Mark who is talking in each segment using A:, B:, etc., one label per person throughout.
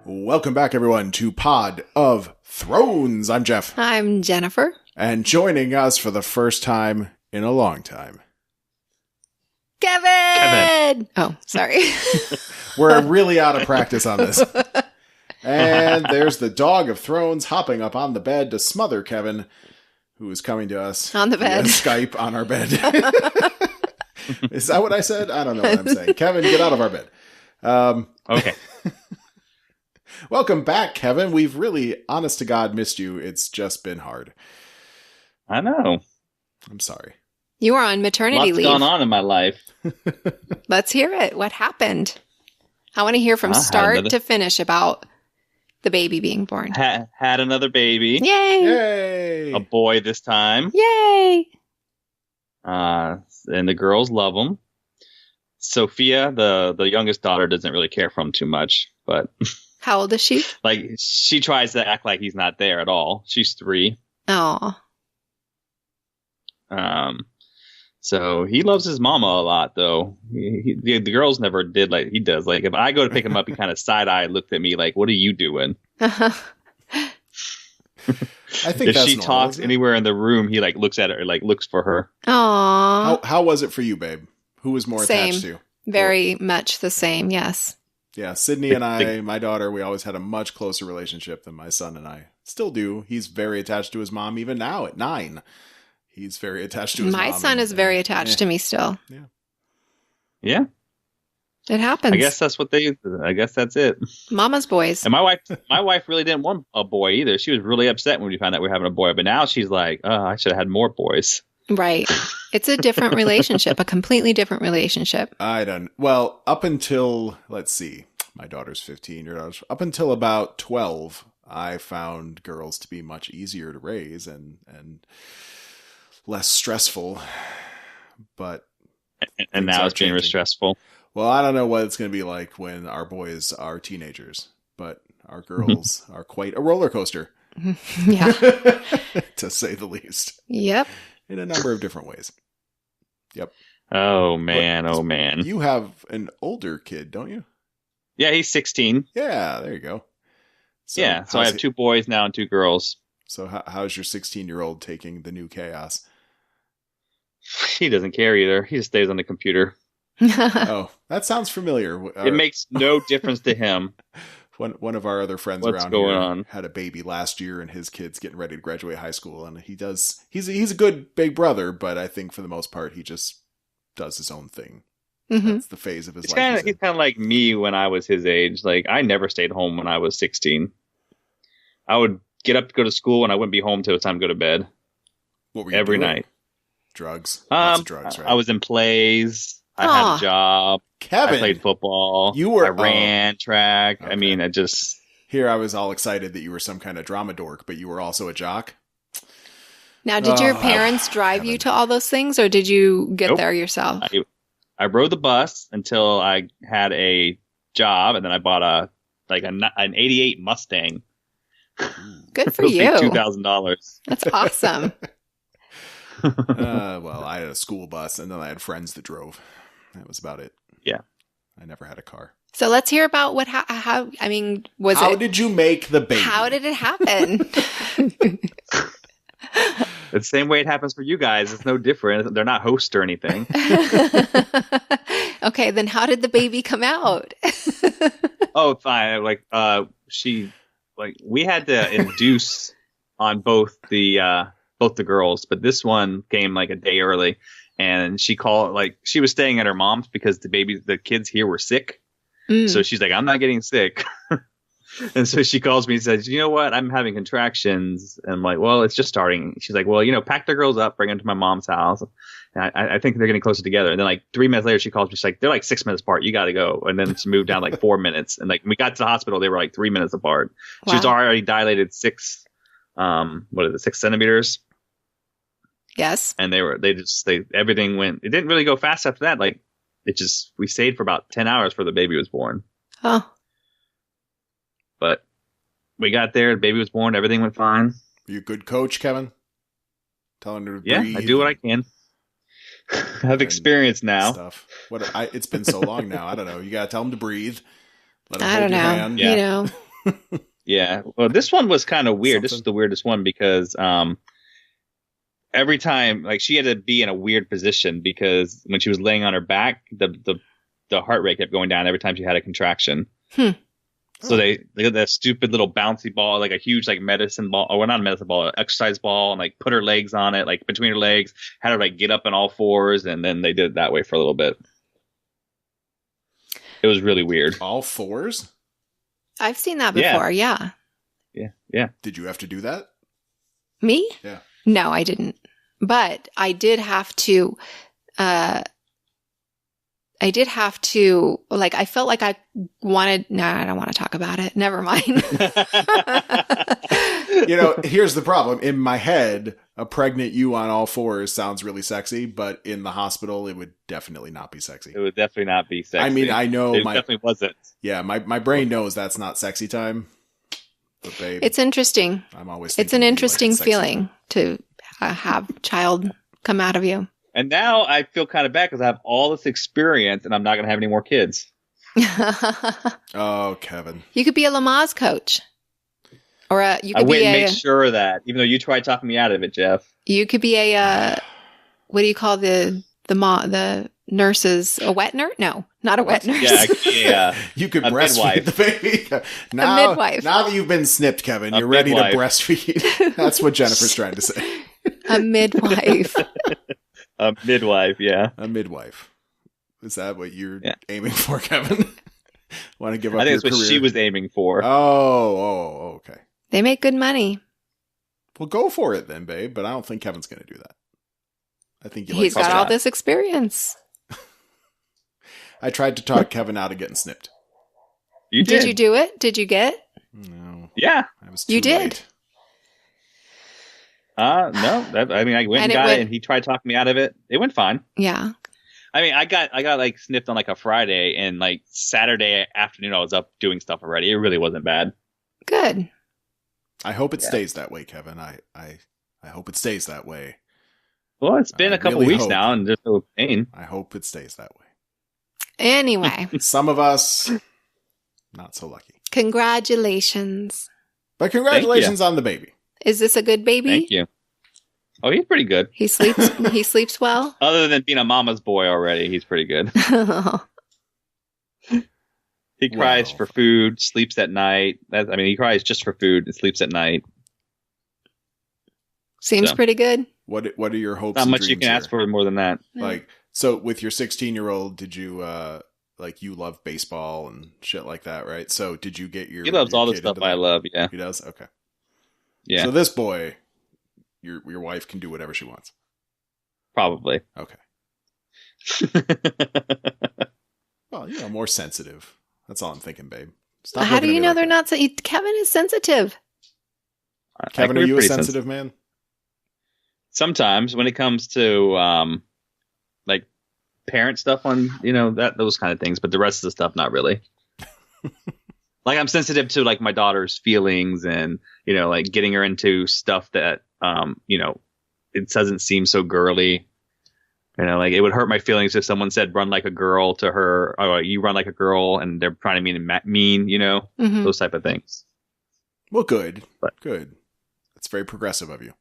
A: Welcome back, everyone, to Pod of Thrones. I'm Jeff.
B: I'm Jennifer.
A: And joining us for the first time in a long time,
B: Kevin! Oh, sorry.
A: We're really out of practice on this. And there's the dog of Thrones hopping up on the bed to smother Kevin, who is coming to us
B: on the bed.
A: via Skype on our bed. Is that what I said? I don't know what I'm saying. Kevin, get out of our bed.
C: Okay.
A: Welcome back, Kevin. We've really, honest to God, missed you. It's just been hard.
C: I know.
A: I'm sorry.
B: You were on maternity leave.
C: What's going on in my life?
B: Let's hear it. What happened? I want to hear from start to finish about the baby being born.
C: Had another baby.
B: Yay!
A: Yay!
C: A boy this time.
B: Yay!
C: And the girls love him. Sophia, the youngest daughter, doesn't really care for him too much, but
B: how old is she?
C: Like, she tries to act like he's not there at all. She's 3.
B: Oh.
C: So he loves his mama a lot, though. The girls never did like he does. Like, if I go to pick him up, he kind of side-eye looked at me like, "What are you doing?"
A: I think
C: if
A: that's
C: she
A: normal,
C: talks anywhere in the room, he like looks at her, like looks for her.
B: Aww.
A: How was it for you, babe? Who was more attached to you?
B: Very much the same, yes.
A: Yeah, Sydney and I, my daughter, we always had a much closer relationship than my son and I. Still do. He's very attached to his mom even now at 9. He's very attached to his mom.
B: My son is very attached to me still.
C: Yeah.
B: It happens.
C: I guess that's it.
B: Mama's boys.
C: And my wife really didn't want a boy either. She was really upset when we found out we were having a boy. But now she's like, oh, I should have had more boys.
B: Right. It's a different relationship, a completely different relationship.
A: Well, up until, let's see, my daughter's 15, your daughter's, up until about 12, I found girls to be much easier to raise and less stressful. But
C: and now it's being stressful.
A: Well, I don't know what it's going to be like when our boys are teenagers, but our girls are quite a roller coaster.
B: Yeah.
A: To say the least.
B: Yep.
A: In a number of different ways. Yep.
C: Oh, man. Oh, man.
A: You have an older kid, don't you?
C: Yeah, he's 16.
A: Yeah, there you go.
C: So I have 2 boys now and 2 girls.
A: So how's your 16-year-old taking the new chaos?
C: He doesn't care either. He just stays on the computer.
A: Oh, that sounds familiar.
C: It makes no difference to him.
A: One of our other friends
C: What's
A: around
C: going
A: here
C: on?
A: Had a baby last year, and his kid's getting ready to graduate high school, and he's a good big brother, but I think for the most part he just does his own thing.
B: Mm-hmm.
A: That's the phase of his life.
C: He's kind of like me when I was his age. Like, I never stayed home when I was 16. I would get up to go to school, and I wouldn't be home till it's time to go to bed.
A: What were you
C: every
A: doing?
C: night?
A: Drugs. Lots of drugs, right?
C: I was in plays. I had a job.
A: Kevin,
C: I played football. I ran track. Okay. I mean,
A: Here I was all excited that you were some kind of drama dork, but you were also a jock.
B: Now, did your parents drive you to all those things, or did you get there yourself?
C: I rode the bus until I had a job, and then I bought an 88 Mustang.
B: Good for you.
C: $2,000.
B: That's awesome.
A: Well, I had a school bus, and then I had friends that drove. That was about it.
C: Yeah.
A: I never had a car.
B: So let's hear about how
A: did you make the baby?
B: How did it happen?
C: The same way it happens for you guys. It's no different. They're not hosts or anything.
B: Okay, then how did the baby come out?
C: Oh, fine. We had to induce on both the girls, but this one came like a day early, and she was staying at her mom's because the kids here were sick. So she's like, I'm not getting sick. And so she calls me and says, you know what? I'm having contractions. And I'm like, well, it's just starting. She's like, well, pack the girls up, bring them to my mom's house. And I think they're getting closer together. And then like 3 minutes later, she calls me. She's like, they're like 6 minutes apart. You got to go. And then she moved down like 4 minutes. And like when we got to the hospital, they were like 3 minutes apart. Wow. She was already dilated 6 centimeters.
B: Yes.
C: And everything went, it didn't really go fast after that. Like we stayed for about 10 hours before the baby was born.
B: Oh.
C: But we got there, the baby was born, everything went fine.
A: You a good coach, Kevin? Telling her to
C: breathe. Yeah, I do what I can. I have experience now.
A: Stuff. It's been so long now. I don't know. You got to tell him to breathe.
B: Let him hold your hand.
C: Yeah. Yeah. Well, this one was kind of weird.
A: Something.
C: This is the weirdest one because every time, like, she had to be in a weird position because when she was laying on her back, the heart rate kept going down every time she had a contraction. So they got that stupid little bouncy ball, like a huge like medicine ball, or well, not a medicine ball, an exercise ball, and like put her legs on it, like between her legs, had her like get up on all fours, and then they did it that way for a little bit. It was really weird.
A: All fours?
B: I've seen that before. Yeah.
C: Yeah.
A: Did you have to do that?
B: Me?
A: Yeah.
B: No, I didn't. But I did have to. Like, I felt like I wanted. Nah, I don't want to talk about it. Never mind.
A: Here's the problem. In my head, a pregnant you on all fours sounds really sexy, but in the hospital, it would definitely not be sexy.
C: It would definitely not be sexy.
A: I mean, I know
C: it definitely wasn't.
A: Yeah, my brain knows that's not sexy time. But babe,
B: it's interesting.
A: I'm always.
B: It's an interesting
A: like
B: feeling to have child come out of you.
C: And now I feel kind of bad because I have all this experience and I'm not going to have any more kids.
A: Oh, Kevin.
B: You could be a Lamaze coach. Or you could
C: I went
B: be
C: and make sure of that, even though you tried talking me out of it, Jeff.
B: You could be a, what do you call the nurses? A wet nurse? No, not a wet nurse.
C: Yeah.
A: You could breastfeed the baby. Now,
B: a midwife.
A: Now that you've been snipped, Kevin, you're ready to breastfeed. That's what Jennifer's trying to say.
B: A midwife.
C: A midwife, yeah.
A: A midwife. Is that what you're aiming for, Kevin? Want to give up
C: I think
A: your
C: that's what
A: career?
C: she was aiming for.
A: Oh, okay.
B: They make good money.
A: Well, go for it then, babe. But I don't think Kevin's going to do that. I think
B: he's got all this experience.
C: I
A: tried to talk Kevin out of getting snipped.
C: You did.
B: Did you do it? Did you get?
A: No.
C: Yeah.
A: I was too
B: you did.
A: late.
C: No. I went and got it, and he tried talking me out of it. It went fine.
B: Yeah.
C: I mean, I got like snipped on like a Friday, and like Saturday afternoon, I was up doing stuff already. It really wasn't bad.
B: Good.
A: I hope it stays that way, Kevin. I hope it stays that way.
C: Well, it's been a couple weeks now, and there's no pain.
A: I hope it stays that way.
B: Anyway.
A: Some of us, not so lucky.
B: Congratulations.
A: But congratulations on the baby.
B: Is this a good baby?
C: Thank you. Oh, he's pretty good.
B: He sleeps well?
C: Other than being a mama's boy already, he's pretty good. He cries for food, sleeps at night. He cries just for food and sleeps at night.
B: Seems pretty good.
A: What are your hopes?
C: Not
A: and
C: much
A: dreams
C: you can ask for more than that.
A: Like, so with your 16-year-old, did you you love baseball and shit like that, right? So did you get your?
C: He loves
A: your
C: all the stuff I love. Yeah,
A: he does. Okay.
C: Yeah.
A: So this boy, your wife can do whatever she wants.
C: Probably.
A: Okay. Well, more sensitive. That's all I'm thinking, babe. Stop.
B: How do you know they're not? Kevin is sensitive.
A: Kevin, are you a sensitive man?
C: Sometimes when it comes to like parent stuff on those kind of things, but the rest of the stuff not really. Like I'm sensitive to like my daughter's feelings and like getting her into stuff that it doesn't seem so girly. Like it would hurt my feelings if someone said run like a girl to her, or you run like a girl, and they're trying to mean,
B: Mm-hmm.
C: those type of things.
A: Well, good. Good. That's very progressive of you.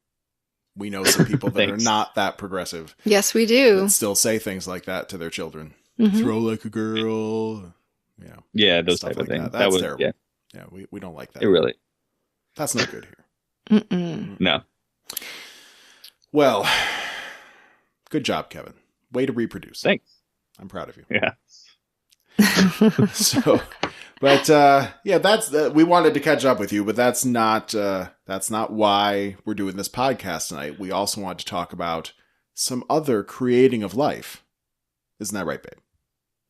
A: We know some people that are not that progressive.
B: Yes, we do.
A: That still say things like that to their children.
B: Mm-hmm.
A: Throw like a girl.
C: Yeah, those type of things.
A: That's terrible. Yeah, we don't like that.
C: It really.
A: That's not good here.
B: Mm-mm.
C: No.
A: Well, good job, Kevin. Way to reproduce.
C: Thanks.
A: I'm proud of you.
C: Yeah.
A: That's we wanted to catch up with you, but that's not why we're doing this podcast tonight. We also want to talk about some other creating of life. Isn't that right, babe?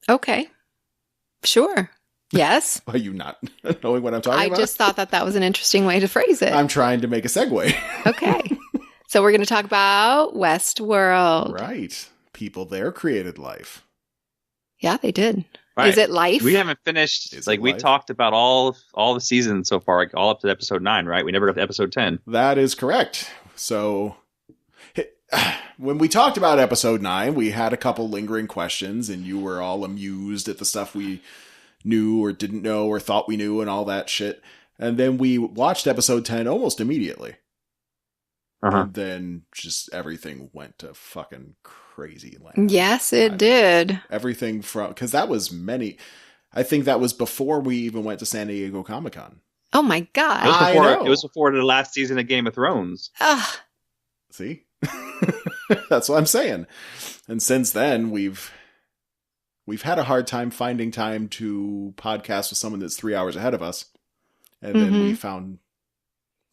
B: Okay. Sure. Yes.
A: Are you not knowing what I'm talking about?
B: I just thought that was an interesting way to phrase it.
A: I'm trying to make a segue.
B: Okay. So we're going to talk about Westworld.
A: Right. People there created life.
B: Yeah, they did.
C: Right.
B: Is it life?
C: We haven't finished. We talked about all the seasons so far, all up to episode 9, right? We never got to episode 10.
A: That is correct. So when we talked about episode 9, we had a couple lingering questions, and you were all amused at the stuff we knew or didn't know or thought we knew and all that shit. And then we watched episode 10 almost immediately. And then just everything went to fucking crazy land.
B: Yes, it did.
A: Everything from... Because that was many... I think that was before we even went to San Diego Comic-Con.
B: Oh my God.
C: It was before the last season of Game of Thrones.
B: Ugh.
A: See? That's what I'm saying. And since then, we've had a hard time finding time to podcast with someone that's 3 hours ahead of us. And then we found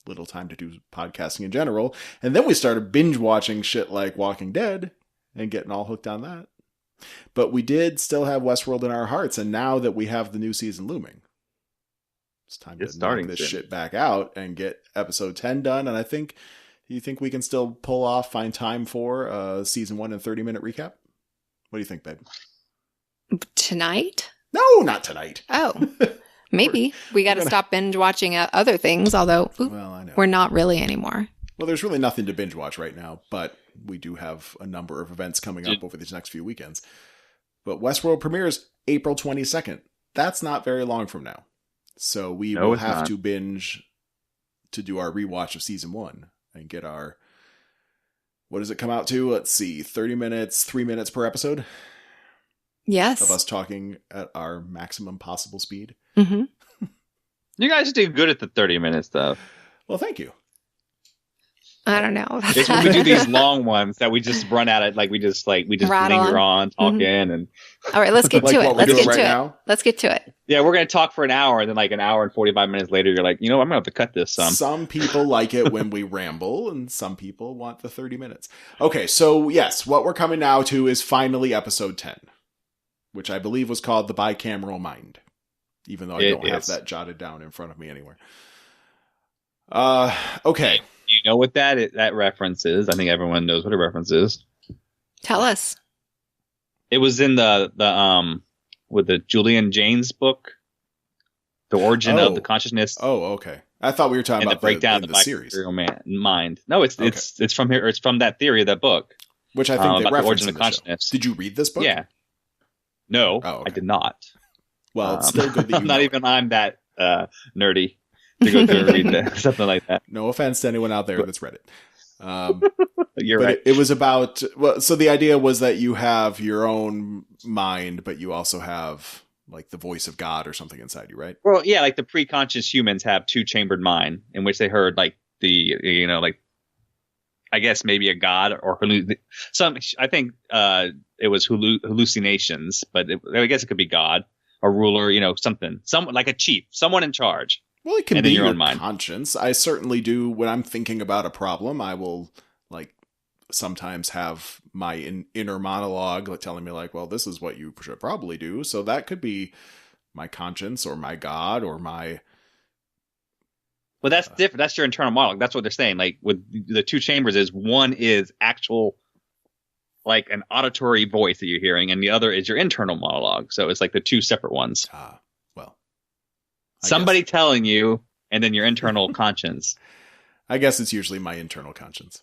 A: little time to do podcasting in general. And then we started binge watching shit like Walking Dead and getting all hooked on that. But we did still have Westworld in our hearts. And now that we have the new season looming, it's time to knock this shit back out and get episode 10 done. And you think we can still find time for season 1 and 30-minute recap? What do you think, babe?
B: Tonight?
A: No, not tonight.
B: Oh, maybe. We got to stop binge watching other things, although
A: I know.
B: We're not really anymore.
A: Well, there's really nothing to binge watch right now, but we do have a number of events coming up over these next few weekends. But Westworld premieres April 22nd. That's not very long from now. So we will have to binge to do our rewatch of season 1 and get our... What does it come out to? Let's see. 30 minutes, 3 minutes per episode?
B: Yes.
A: Of us talking at our maximum possible speed.
B: Mm-hmm.
C: You guys do good at the 30 minutes, though.
A: Well, thank you.
B: I don't know.
C: It's when we do these long ones that we just run at it, like we just linger on talking. And
B: all right, let's get to it. Let's get to it.
C: Yeah, we're gonna talk for an hour, and then like an hour and 45 minutes later, you're like, I'm gonna have to cut this some.
A: Some people like it when we ramble, and some people want the 30 minutes. Okay, so yes, what we're coming now to is finally episode 10, which I believe was called the Bicameral Mind, even though I don't have that jotted down in front of me anywhere. Okay.
C: Do you know what that reference is? I think everyone knows what a reference is.
B: Tell us.
C: It was in the with the Julian Jaynes book, The Origin of the Consciousness.
A: Oh, okay. I thought we were talking about
C: the breakdown of the
A: series.
C: Mind. No, it's from here. It's from that theory of that book,
A: which I think they referenced in
C: the Consciousness.
A: Show. Did you read this book?
C: Yeah. No, I did not.
A: Well, it's still good that
C: I'm that nerdy to go through and read that, something like that.
A: No offense to anyone out there that's read it.
C: You're right.
A: It was about, so the idea was that you have your own mind, but you also have like the voice of God or something inside you, right?
C: Well, yeah, like the pre-conscious humans have two-chambered mind in which they heard like I guess maybe a God or I think it was hallucinations, but I guess it could be God, a ruler, something, someone like a chief, someone in charge.
A: Well, it can be your own conscience. I certainly do. When I'm thinking about a problem, I will sometimes have my inner monologue telling me well, this is what you should probably do. So that could be my conscience or my God or my...
C: Well, that's different. That's your internal monologue. That's what they're saying. Like with the two chambers is one is actual, like an auditory voice that you're hearing, and the other is your internal monologue. So it's like the two separate ones.
A: Well,
C: somebody telling you, and then your internal conscience.
A: I guess it's usually my internal conscience.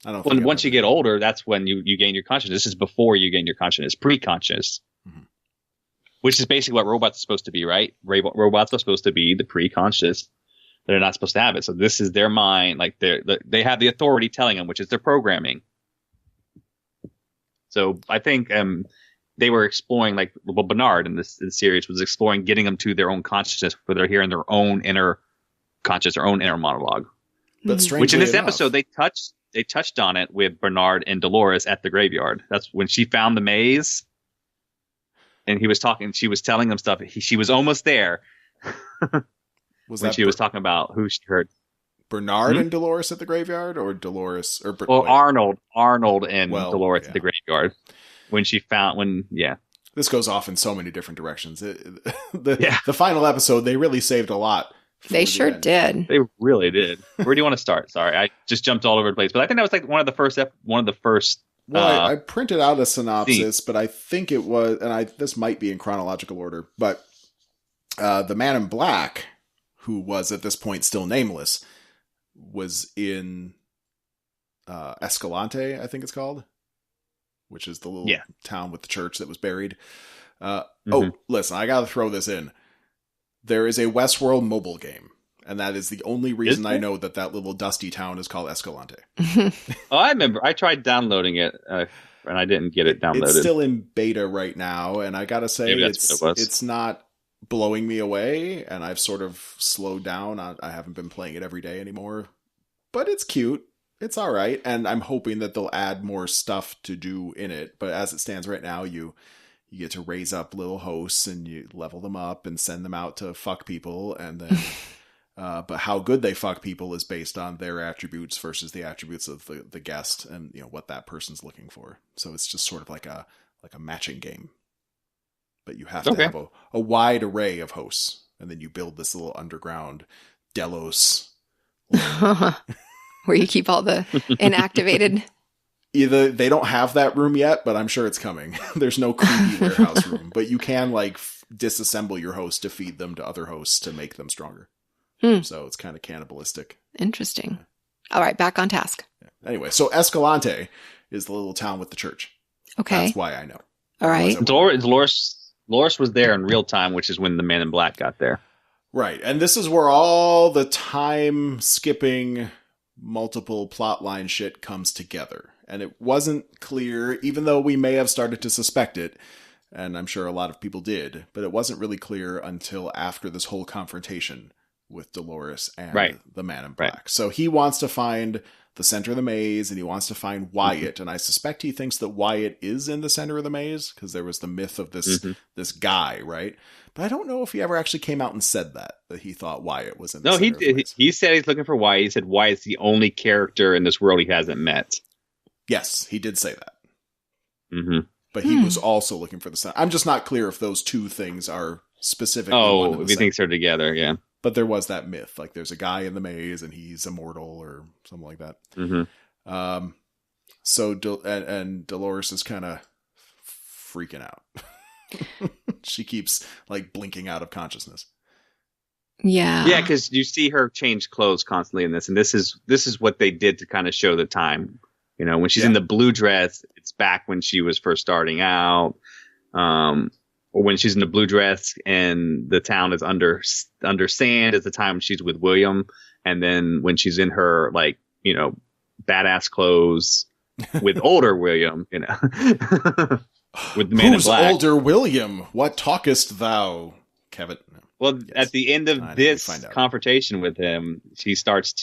A: I don't.
C: Well, once you get older, that's when you gain your consciousness. This is before you gain your consciousness, pre-conscious, which is basically what robots are supposed to be, right? Robots are supposed to be the pre-conscious. They're not supposed to have it. So this is their mind. Like they have the authority telling them, which is their programming. So I think they were exploring, Bernard in this series was exploring getting them to their own consciousness where they're hearing their own inner conscious, their own inner monologue.
A: But
C: which in this episode, they touched on it with Bernard and Dolores at the graveyard. That's when she found the maze. And he was talking, she was telling them stuff. She was almost there. When she was talking about who she heard.
A: Bernard and Dolores at the graveyard, or Dolores or
C: Arnold and Dolores at the graveyard.
A: This goes off in so many different directions. The final episode, they really saved a lot.
B: They sure did.
C: They really did. Where do you want to start? Sorry, I just jumped all over the place, but I think that was like one of the first.
A: Well, I printed out a synopsis, but I think it was, and this might be in chronological order, but the Man in Black, who was at this point still nameless, was in Escalante, I think it's called, which is the little town with the church that was buried. Oh, listen, I got to throw this in. There is a Westworld mobile game, and that is the only reason I know that little dusty town is called Escalante.
C: Oh, I remember. I tried downloading it, and I didn't get it downloaded.
A: It's still in beta right now, and I gotta say, it's not blowing me away, and I've sort of slowed down. I haven't been playing it every day anymore, but it's cute. It's all right, and I'm hoping that they'll add more stuff to do in it. But as it stands right now, you get to raise up little hosts, and you level them up and send them out to fuck people, and then but how good they fuck people is based on their attributes versus the attributes of the guest, and what that person's looking for. So it's just sort of like a matching game, but you have to have a wide array of hosts, and then you build this little underground Delos
B: where you keep all the inactivated.
A: Either they don't have that room yet, but I'm sure it's coming. There's no creepy warehouse room, but you can disassemble your host to feed them to other hosts to make them stronger. So it's kind of cannibalistic.
B: Interesting. All right, back on task.
A: Anyway, so Escalante is the little town with the church.
B: Okay.
A: That's why I know.
B: All right.
C: Dolores was there in real time, which is when the Man in Black got there.
A: Right. And this is where all the time skipping multiple plotline shit comes together. And it wasn't clear, even though we may have started to suspect it, and I'm sure a lot of people did, but it wasn't really clear until after this whole confrontation with Dolores and the Man in Black. Right. So he wants to find the center of the maze, and he wants to find Wyatt, and I suspect he thinks that Wyatt is in the center of the maze, because there was the myth of this guy, right? But I don't know if he ever actually came out and said that he thought Wyatt was in the center of the maze.
C: He said he's looking for Wyatt. He said Wyatt's the only character in this world he hasn't met.
A: Yes, he did say that. Mm-hmm. But he was also looking for the center. I'm just not clear if those two things are specifically one and the
C: if he thinks they're together, yeah.
A: But there was that myth, like there's a guy in the maze and he's immortal or something like that. Mm-hmm. So Dolores is kind of freaking out. She keeps blinking out of consciousness.
B: Yeah,
C: yeah, because you see her change clothes constantly in this, and this is what they did to kind of show the time. When she's in the blue dress, it's back when she was first starting out. Or when she's in the blue dress and the town is under sand, is the time she's with William. And then when she's in her badass clothes with older William, with the Man in Black.
A: Who's older William? What talkest thou, Kevin?
C: Well, yes. At the end of this confrontation with him, she tells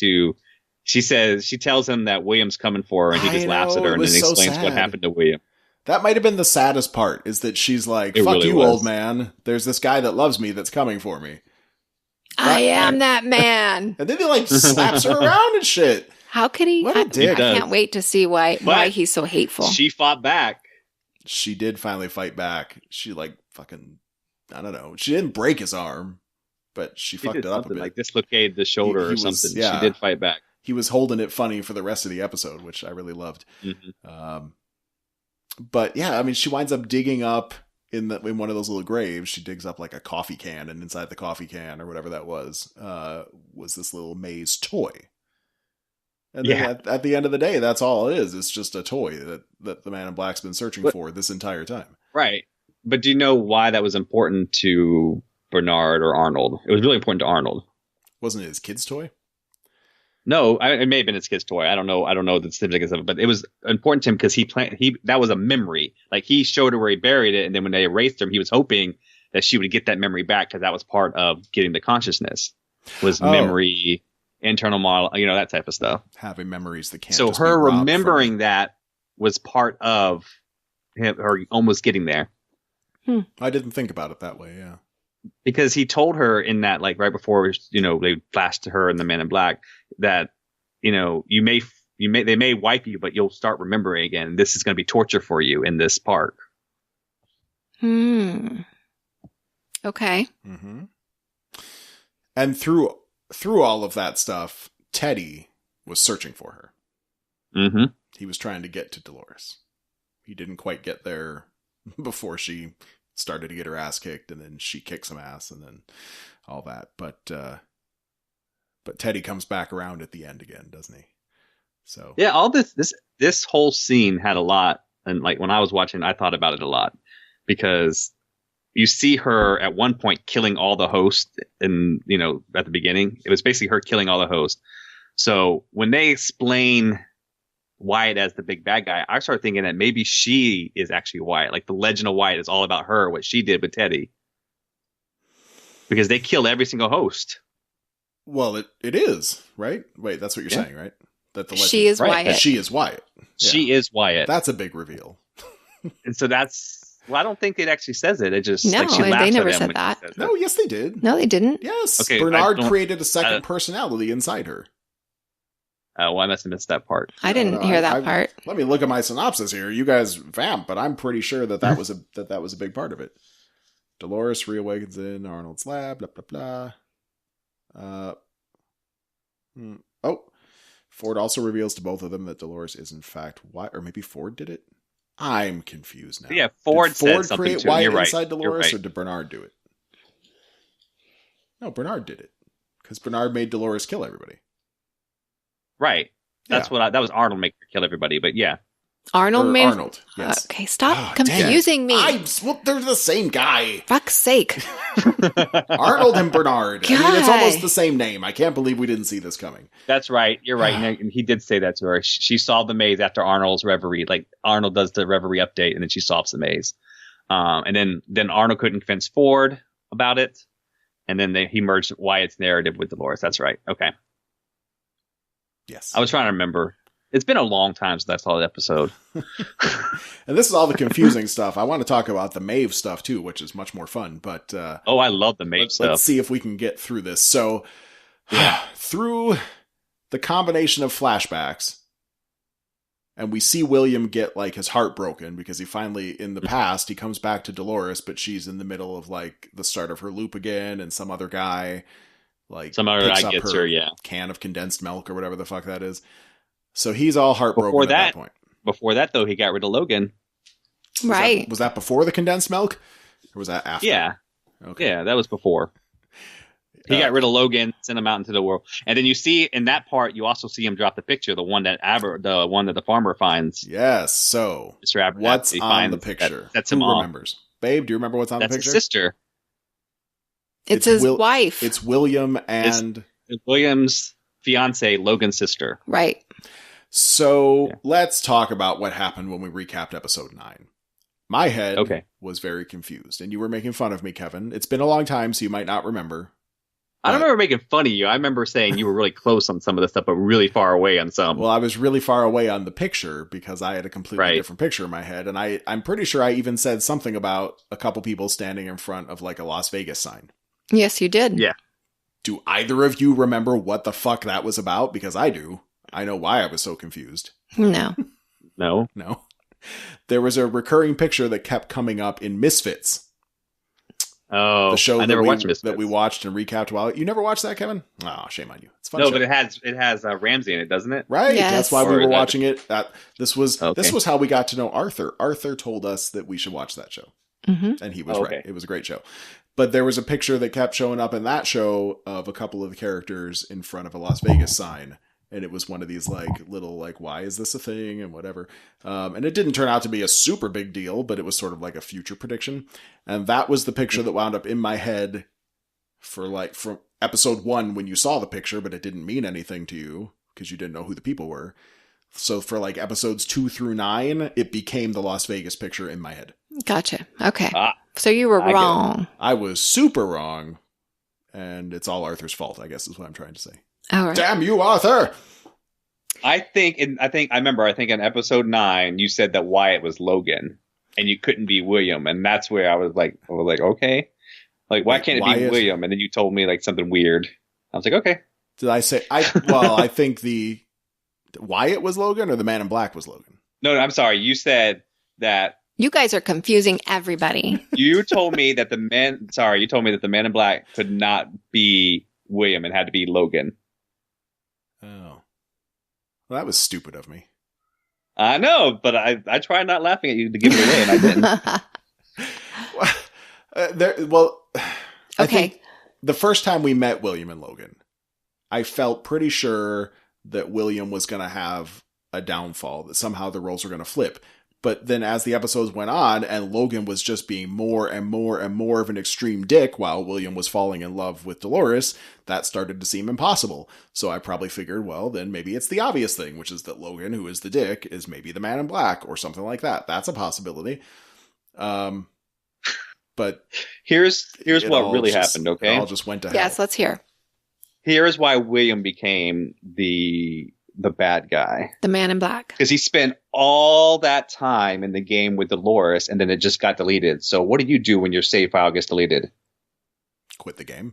C: him that William's coming for her, and he just laughs at her and then explains what happened to William.
A: That might have been the saddest part, is that she's like, fuck you, old man. There's this guy that loves me that's coming for me.
B: I am that man.
A: And then he slaps her around and shit.
B: How could he?
A: What a dick.
B: I can't wait to see why he's so hateful.
C: She fought back.
A: She did finally fight back. She fucking, I don't know. She didn't break his arm, but she fucked it up a bit.
C: Like dislocated the shoulder or something. Yeah. She did fight back.
A: He was holding it funny for the rest of the episode, which I really loved. Mm-hmm. But yeah, I mean, she winds up digging up in one of those little graves. She digs up a coffee can, and inside the coffee can or whatever that was this little maze toy. And then at the end of the day, that's all it is. It's just a toy that the Man in Black's been searching for this entire time.
C: Right. But do you know why that was important to Bernard or Arnold? It was really important to Arnold.
A: Wasn't it his kid's toy?
C: No, it may have been his kid's toy. I don't know the significance of it, but it was important to him because that was a memory. He showed her where he buried it, and then when they erased him, he was hoping that she would get that memory back, because that was part of getting the consciousness, was memory, internal model, that type of stuff.
A: Having memories that can't.
C: So
A: just
C: her remembering that was part of her almost getting there.
A: I didn't think about it that way. Yeah.
C: Because he told her in that, right before, they flashed to her in the Man in Black, that, they may wipe you, but you'll start remembering again. This is going to be torture for you in this park.
B: Okay.
A: Mm-hmm. And through all of that stuff, Teddy was searching for her.
C: Mm-hmm.
A: He was trying to get to Dolores. He didn't quite get there before she started to get her ass kicked, and then she kicks some ass, and then all that. But Teddy comes back around at the end again, doesn't he? So
C: yeah, all this whole scene had a lot, and when I was watching, I thought about it a lot, because you see her at one point killing all the hosts, and at the beginning, it was basically her killing all the hosts. So when they explain Wyatt as the big bad guy, I started thinking that maybe she is actually Wyatt. Like the legend of Wyatt is all about her, what she did with Teddy, because they killed every single host.
A: Well, it is, right? Wait, that's what you're saying, right? That the legend,
B: she is Wyatt.
A: That she is Wyatt. Yeah.
C: She is Wyatt.
A: That's a big reveal.
C: And so I don't think it actually says it. It just
B: no,
C: like she laughs
B: they never
C: at him
B: said that.
A: No, yes, they did.
B: No, they didn't.
A: Yes,
C: okay,
A: Bernard created a second personality inside her.
C: Well, I must have missed that part.
B: I didn't hear that part.
A: Let me look at my synopsis here. You guys vamp, but I'm pretty sure that was a big part of it. Dolores reawakens in Arnold's lab. Blah blah blah. Ford also reveals to both of them that Dolores is in fact Wyatt, or maybe Ford did it. I'm confused now.
C: Yeah, Ford
A: said
C: something
A: create
C: too.
A: Wyatt
C: You're right.
A: inside Dolores,
C: Right.
A: or did Bernard do it? No, Bernard did it because Bernard made Dolores kill everybody.
C: Right. That's that was Arnold making her kill everybody. But yeah,
A: Arnold. Yes.
B: Okay, stop confusing me.
A: They're the same guy.
B: Fuck's sake.
A: Arnold and Bernard.
B: God.
A: I mean, it's almost the same name. I can't believe we didn't see this coming.
C: That's right. You're right. And he did say that to her. She solved the maze after Arnold's reverie. Like Arnold does the reverie update, and then she solves the maze. And then Arnold couldn't convince Ford about it, and then he merged Wyatt's narrative with Dolores. That's right. Okay.
A: Yes.
C: I was trying to remember. It's been a long time since I saw the episode.
A: And this is all the confusing stuff. I want to talk about the Maeve stuff too, which is much more fun. But
C: I love the Maeve stuff.
A: Let's see if we can get through this. So through the combination of flashbacks, and we see William get like his heart broken because he finally, in the past, he comes back to Dolores, but she's in the middle of like the start of her loop again, and some other guy gets her can of condensed milk or whatever the fuck that is. So he's all heartbroken at that point.
C: Before that, though, he got rid of Logan.
B: Right.
A: Was that before the condensed milk? Or was that after?
C: Yeah.
A: Okay.
C: Yeah, that was before. He got rid of Logan, sent him out into the world. And then you see in that part, you also see him drop the picture, the one that the farmer finds.
A: Yes. So what's on the picture?
C: That's
A: Who remembers? Babe, do you remember what's on the picture?
C: That's his sister.
B: It's his wife.
A: It's William and...
C: It's William's fiance, Logan's sister.
B: Right.
A: So let's talk about what happened when we recapped episode 9. My head was very confused, and you were making fun of me, Kevin. It's been a long time, so you might not remember.
C: I don't remember making fun of you. I remember saying you were really close on some of the stuff, but really far away on some.
A: Well, I was really far away on the picture because I had a completely different picture in my head, and I'm pretty sure I even said something about a couple people standing in front of like a Las Vegas sign.
B: Yes, you did.
C: Yeah.
A: Do either of you remember what the fuck that was about? Because I do. I know why I was so confused.
B: No.
C: No.
A: There was a recurring picture that kept coming up in Misfits.
C: Oh,
A: the show
C: I never watched Misfits.
A: That we watched and recapped. You never watched that, Kevin? Oh, shame on you. It's fun.
C: No,
A: show.
C: but it has Ramsey in it, doesn't it?
A: Right.
B: Yes.
A: That's why we were watching it. This was how we got to know Arthur. Arthur told us that we should watch that show, and he was right. It was a great show. But there was a picture that kept showing up in that show of a couple of the characters in front of a Las Vegas sign. And it was one of these like little like, why is this a thing and whatever. And it didn't turn out to be a super big deal, but it was sort of like a future prediction. And that was the picture that wound up in my head from episode 1 when you saw the picture, but it didn't mean anything to you because you didn't know who the people were. So for like episodes 2 through 9, it became the Las Vegas picture in my head.
B: Gotcha. Okay. So you were wrong.
A: I was super wrong. And it's all Arthur's fault, I guess is what I'm trying to say.
B: All right.
A: Damn you, Arthur!
C: I think in episode 9 you said that Wyatt was Logan and you couldn't be William, and that's where I was like, okay, like why can't it be William? And then you told me like something weird. I was like, okay.
A: Did I say I think the Wyatt was Logan or the Man in Black was Logan?
C: No, I'm sorry. You said that.
B: You guys are confusing everybody.
C: You told me that the Man in Black could not be William and had to be Logan.
A: Oh. Well, that was stupid of me.
C: I know, but I tried not laughing at you to give it away, and I didn't.
A: I think the first time we met William and Logan, I felt pretty sure that William was going to have a downfall, that somehow the roles were going to flip. But then as the episodes went on and Logan was just being more and more and more of an extreme dick while William was falling in love with Dolores, that started to seem impossible. So I probably figured, well, then maybe it's the obvious thing, which is that Logan, who is the dick, is maybe the Man in Black or something like that. That's a possibility. But
C: here's what really happened, okay?
A: It all just went to hell.
B: Yes, let's hear.
C: Here's why William became the bad guy.
B: The Man in Black.
C: Because he spent all that time in the game with Dolores, and then it just got deleted. So what do you do when your save file gets deleted?
A: Quit the game.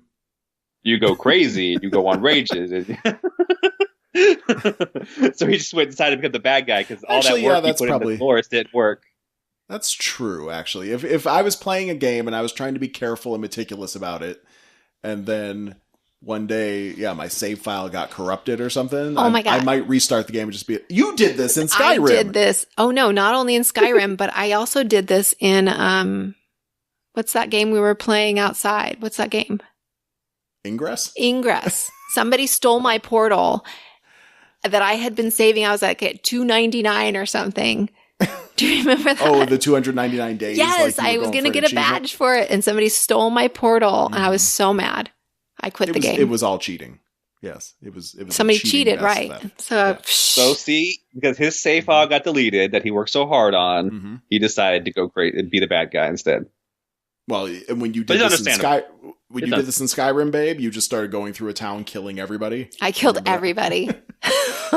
C: You go crazy. You go on rages. So he just decided to become the bad guy because all that work he put into Dolores didn't work.
A: That's true, actually. If I was playing a game and I was trying to be careful and meticulous about it, and then one day, my save file got corrupted or something.
B: Oh my God.
A: I might restart the game and just be, you did this in Skyrim.
B: I did this. Oh no, not only in Skyrim, but I also did this in, what's that game we were playing outside? What's that game? Ingress. Somebody stole my portal that I had been saving. I was like at 299 or something. Do you remember that?
A: Oh, the 299 days.
B: Yes, I was going to get a badge for it, and somebody stole my portal, and I was so mad. I quit the game.
A: It was all cheating. Yes, it was.
B: Somebody cheated, right? So
C: see, because his save file got deleted that he worked so hard on, he decided to go crazy and be the bad guy instead.
A: Well, and when you did this in Skyrim, babe, you just started going through a town killing everybody.
B: I killed everybody.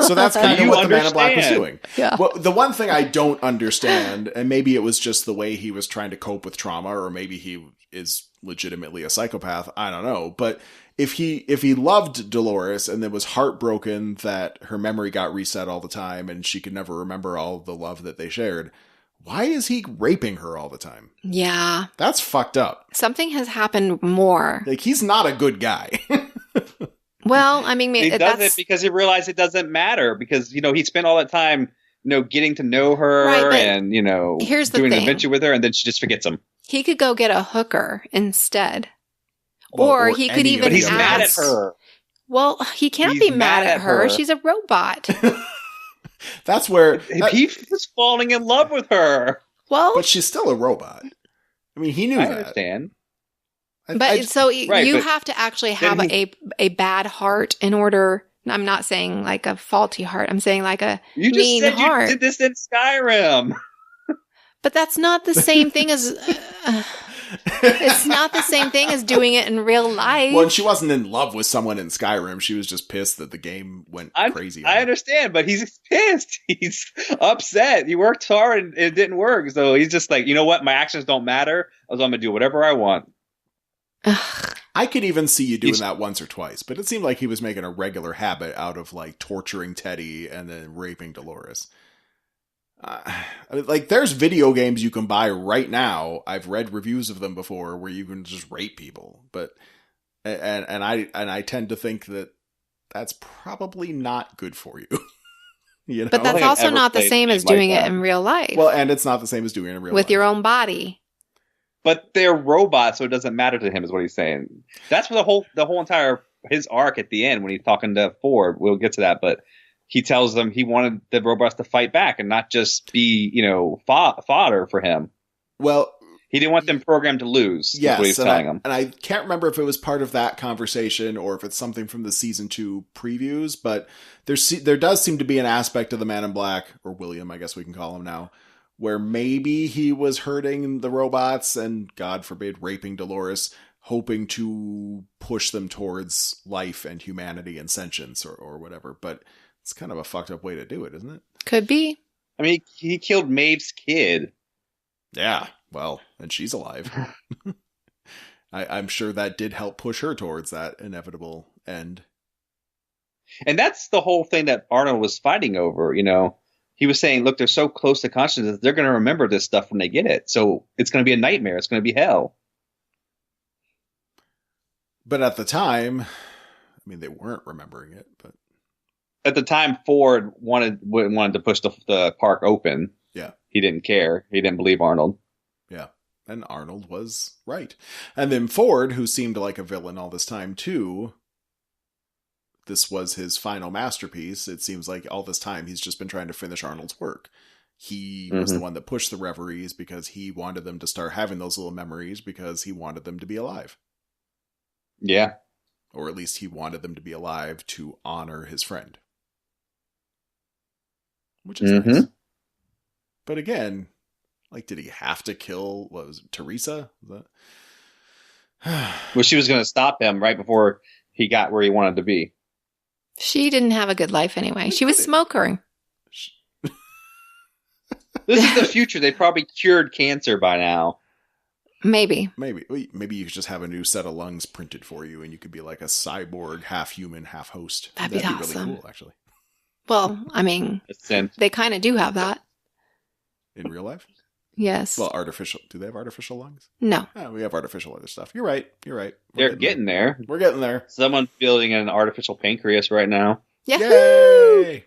A: So that's kind of what the Man in Black was doing.
B: Yeah.
A: Well, the one thing I don't understand, and maybe it was just the way he was trying to cope with trauma, or maybe he is legitimately a psychopath. I don't know. But if he loved Dolores and then was heartbroken that her memory got reset all the time and she could never remember all the love that they shared, why is he raping her all the time?
B: Yeah.
A: That's fucked up.
B: Something has happened more.
A: Like, he's not a good guy.
B: Well, I mean,
C: he does it because he realized it doesn't matter because, he spent all that time, getting to know her and,
B: here's the
C: doing
B: thing.
C: an adventure with her, and then she just forgets him.
B: He could go get a hooker instead. Or he could even
C: But he's
B: ask.
C: mad at her.
B: Well, he can't be mad at her. She's a robot.
A: That's where...
C: he was falling in love with her.
B: Well...
A: But she's still a robot. I mean, he knew that.
C: I understand.
B: You have to actually have a bad heart in order... I'm not saying like a faulty heart. I'm saying like a mean heart.
C: You did this in Skyrim.
B: But that's not the same thing as... it's not the same thing as doing it in real life.
A: Well, she wasn't in love with someone in Skyrim. She was just pissed that the game went crazy.
C: I understand, but he's pissed. He's upset. He worked hard and it didn't work. So he's just like, you know what? My actions don't matter. So I'm going to do whatever I want.
A: I could even see you doing that once or twice, but it seemed like he was making a regular habit out of like torturing Teddy and then raping Dolores. Like, there's video games you can buy right now. I've read reviews of them before where you can just rape people, but and I tend to think that that's probably not good for you.
B: But that's also not the same as doing it in real life.
A: Well, and it's not the same as doing it in real life
B: with your own body.
C: But they're robots, so it doesn't matter to him, is what he's saying. That's what the whole entire his arc at the end when he's talking to Ford. We'll get to that, but. He tells them he wanted the robots to fight back and not just be, fodder for him.
A: Well,
C: he didn't want them programmed to lose.
A: Yes,
C: is what he's telling them.
A: And I can't remember if it was part of that conversation or if it's something from the season 2 previews, but there does seem to be an aspect of the Man in Black, or William, I guess we can call him now, where maybe he was hurting the robots and, God forbid, raping Dolores, hoping to push them towards life and humanity and sentience or whatever. But it's kind of a fucked up way to do it, isn't it?
B: Could be.
C: I mean, he killed Maeve's kid.
A: Yeah, well, and she's alive. I'm sure that did help push her towards that inevitable end.
C: And that's the whole thing that Arnold was fighting over, He was saying, look, they're so close to consciousness, they're going to remember this stuff when they get it. So it's going to be a nightmare. It's going to be hell.
A: But at the time, I mean, they weren't remembering it, but...
C: At the time, Ford wanted to push the park open.
A: Yeah.
C: He didn't care. He didn't believe Arnold.
A: Yeah. And Arnold was right. And then Ford, who seemed like a villain all this time, too, this was his final masterpiece. It seems like all this time he's just been trying to finish Arnold's work. He was the one that pushed the reveries because he wanted them to start having those little memories because he wanted them to be alive.
D: Yeah.
A: Or at least he wanted them to be alive to honor his friend. Which is nice. But again, like, did he have to kill, what was it, Teresa?
D: Well, she was going to stop him right before he got where he wanted to be.
B: She didn't have a good life anyway. She was smoking.
D: This is the future. They probably cured cancer by now.
B: Maybe
A: you could just have a new set of lungs printed for you, and you could be like a cyborg, half human, half host.
B: That'd be awesome.
A: Really cool, actually.
B: Well, I mean, they kind of do have that
A: in real life.
B: Yes.
A: Well, artificial. Do they have artificial lungs?
B: No.
A: Oh, we have artificial other stuff. You're right.
D: They're getting there.
A: We're getting there.
D: Someone's building an artificial pancreas right now.
B: Yahoo!
A: Yay!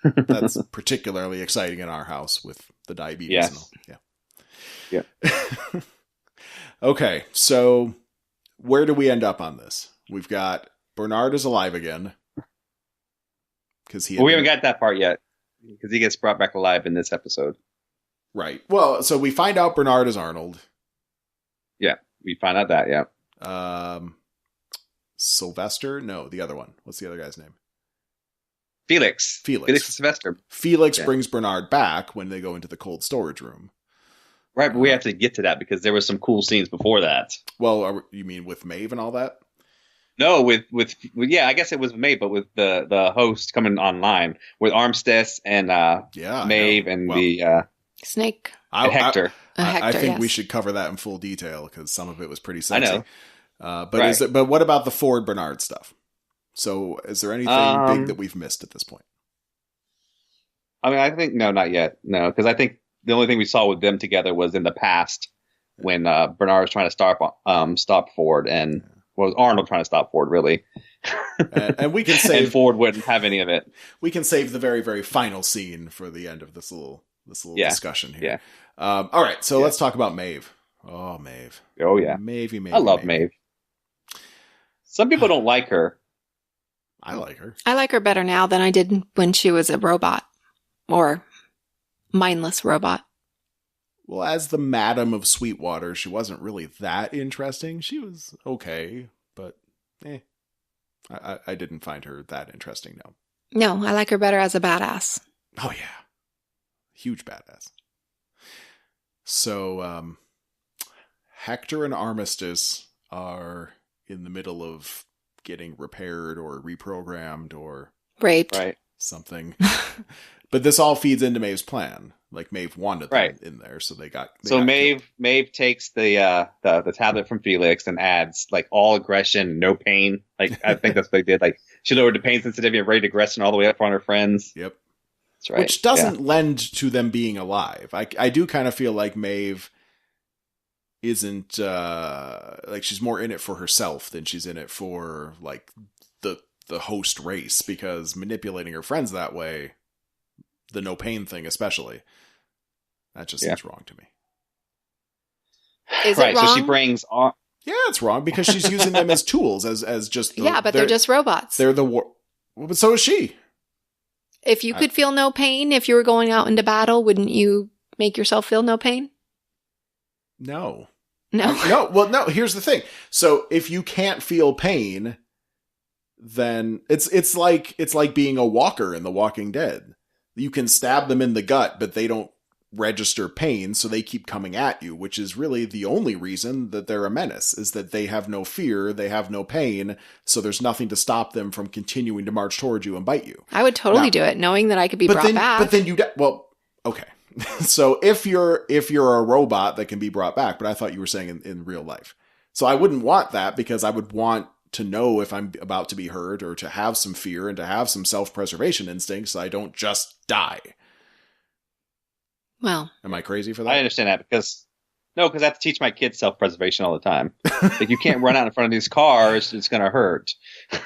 A: That's particularly exciting in our house with the diabetes.
D: Yes.
A: And all. Yeah. Okay, so where do we end up on this? We've got Bernard is alive again.
D: We haven't got that part yet. Because he gets brought back alive in this episode.
A: Right. Well, so we find out Bernard is Arnold.
D: Yeah, we find out that, yeah.
A: Sylvester? No, the other one. What's the other guy's name?
D: Felix Sylvester.
A: Felix brings Bernard back when they go into the cold storage room.
D: Right, but we have to get to that because there were some cool scenes before that.
A: Well, you mean with Maeve and all that?
D: No, with yeah, I guess it was Maeve, but with the host coming online with Armistice and Maeve and the
B: Snake.
D: Hector.
A: I think
B: yes.
A: we should cover that in full detail because some of it was pretty sexy.
D: I know.
A: But what about the Ford Bernard stuff? So is there anything big that we've missed at this point?
D: I mean, I think no, not yet. No, because I think the only thing we saw with them together was in the past when Bernard was trying to stop Ford and was Arnold trying to stop Ford really.
A: And we can save
D: and Ford wouldn't have any of it.
A: We can save the very, very final scene for the end of this little discussion here.
D: Yeah.
A: All right, so let's talk about Maeve. Oh, Maeve.
D: Oh yeah,
A: Maeve.
D: I love Maeve. Some people don't like her.
A: I like her.
B: I like her better now than I did when she was a robot or mindless robot.
A: Well, as the Madam of Sweetwater, she wasn't really that interesting. She was okay, but I didn't find her that interesting, no.
B: No, I like her better as a badass.
A: Oh, yeah. Huge badass. So, Hector and Armistice are in the middle of getting repaired or reprogrammed or
B: raped.
D: Right.
A: Something. But this all feeds into Maeve's plan. Like Maeve wanted them in there, so they got
D: Maeve takes the tablet from Felix and adds like all aggression, no pain. Like I think that's what they did. Like she lowered the pain sensitivity and rate aggression all the way up on her friends.
A: Yep.
D: That's right.
A: Which doesn't lend to them being alive. I do kind of feel like Maeve isn't like she's more in it for herself than she's in it for like the host race, because manipulating her friends that way, the no pain thing especially, that just seems wrong to me.
B: Is it wrong?
D: So she brings on.
A: Yeah, it's wrong because she's using them as tools, as just
B: but they're just robots.
A: They're the war. But so is she.
B: If you could feel no pain, if you were going out into battle, wouldn't you make yourself feel no pain?
A: No.
B: No.
A: Well, no. Here's the thing. So if you can't feel pain, then it's like being a walker in The Walking Dead. You can stab them in the gut, but they don't register pain, so they keep coming at you, which is really the only reason that they're a menace, is that they have no fear, they have no pain, so there's nothing to stop them from continuing to march towards you and bite you.
B: I would totally do it, knowing that I could be brought back.
A: But then okay. So if you're a robot that can be brought back, but I thought you were saying in real life. So I wouldn't want that, because I would want to know if I'm about to be hurt, or to have some fear and to have some self-preservation instincts so I don't just die.
B: Well,
A: am I crazy for that?
D: I understand that because I have to teach my kids self-preservation all the time. Like you can't run out in front of these cars; it's going to hurt.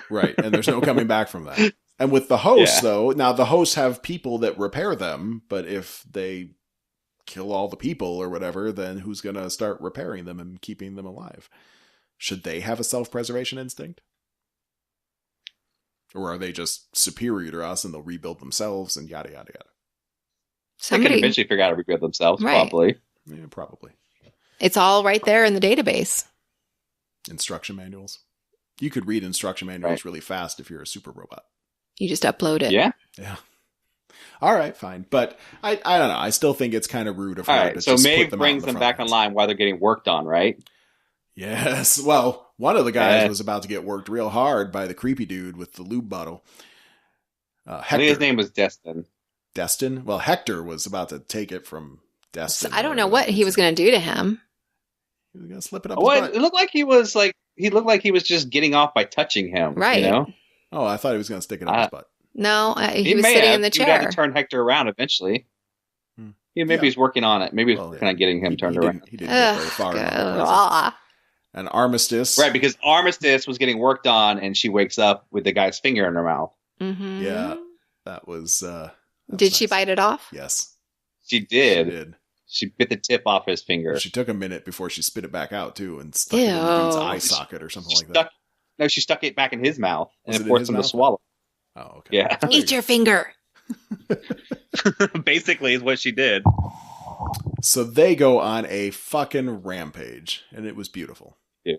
A: Right, and there's no coming back from that. And with the hosts, though, now the hosts have people that repair them, but if they kill all the people or whatever, then who's going to start repairing them and keeping them alive? Should they have a self-preservation instinct? Or are they just superior to us and they'll rebuild themselves and yada, yada, yada?
D: They can eventually figure out how to rebuild themselves, probably.
A: Yeah, probably.
B: It's all right there in the database.
A: Instruction manuals. You could read instruction manuals really fast if you're a super robot.
B: You just upload it.
D: Yeah.
A: Yeah. All right, fine. But I don't know. I still think it's kind of rude of her to
D: so
A: just
D: Maeve
A: put them
D: brings them back online while they're getting worked on, right?
A: Yes. Well, one of the guys was about to get worked real hard by the creepy dude with the lube bottle. Hector.
D: I think his name was Destin.
A: Destin? Well, Hector was about to take it from Destin.
B: So I don't know what he was going to do to him.
A: He was going to slip it up his butt.
D: It looked like he was just getting off by touching him.
B: Right.
D: You know?
A: Oh, I thought he was going to stick it up his butt.
B: No, he was sitting in the chair.
D: He would have to turn Hector around eventually. Maybe he's working on it. Maybe he's working on getting him turned around.
A: He didn't get very far. And Armistice.
D: Right, because Armistice was getting worked on, and she wakes up with the guy's finger in her mouth.
B: Mm-hmm.
A: Yeah, that was...
B: Did she bite it off?
A: Yes.
D: She did. She bit the tip off his finger.
A: She took a minute before she spit it back out, too, and stuck it in the dude's eye socket or something like that.
D: No, she stuck it back in his mouth and forced him to swallow.
A: Oh, okay.
D: Yeah.
B: Eat your finger.
C: Basically is what she did.
A: So they go on a fucking rampage, and it was beautiful.
D: Yeah.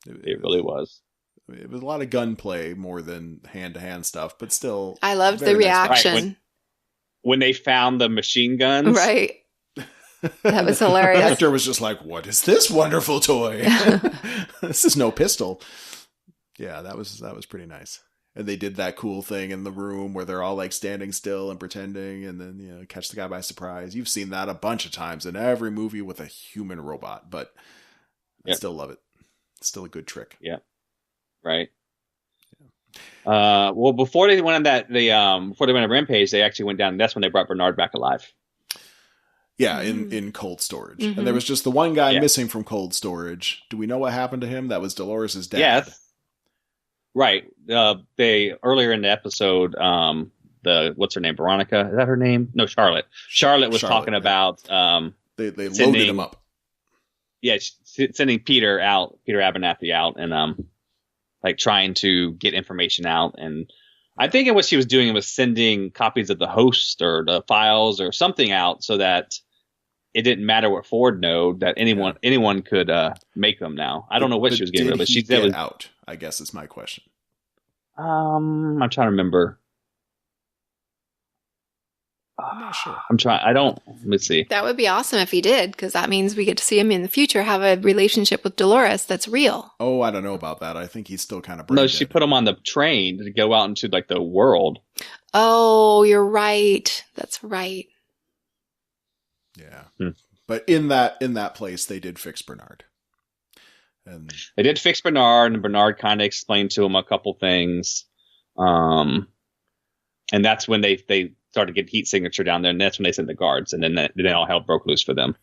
D: It really was.
A: It was a lot of gunplay more than hand-to-hand stuff, but still...
B: I loved the reaction.
C: Right, when they found the machine guns.
B: Right. That was hilarious.
A: Hector was just like, what is this wonderful toy? This is no pistol. Yeah, that was pretty nice. And they did that cool thing in the room where they're all like standing still and pretending and then, catch the guy by surprise. You've seen that a bunch of times in every movie with a human robot, but I still love it. It's still a good trick.
D: Yeah. Right. Yeah. Well, before they went on a rampage, they actually went down, and that's when they brought Bernard back alive.
A: Yeah, in cold storage. Mm-hmm. And there was just the one guy missing from cold storage. Do we know what happened to him? That was Dolores' dad.
D: Yes. Right. They earlier in the episode, what's her name? Veronica? Is that her name? No, Charlotte. Charlotte was talking about
A: they loaded him up.
D: Yeah, sending Peter Abernathy out and trying to get information out. And I think what she was doing was sending copies of the host or the files or something out so that it didn't matter what Ford knew, that anyone could make them now. I don't know what she was getting rid of, but she said it was
A: out, I guess is my question.
D: I'm trying to remember.
A: I'm not sure.
D: Let me see.
B: That would be awesome if he did, because that means we get to see him in the future have a relationship with Dolores that's real.
A: Oh, I don't know about that. I think he's still kind of
D: No, she put him on the train to go out into the world.
B: Oh, you're right. That's right.
A: Yeah. But in that place, they did fix Bernard. And
D: they did fix Bernard, and Bernard kind of explained to him a couple things. And that's when they started to get heat signature down there, and that's when they sent the guards, and then all hell broke loose for them.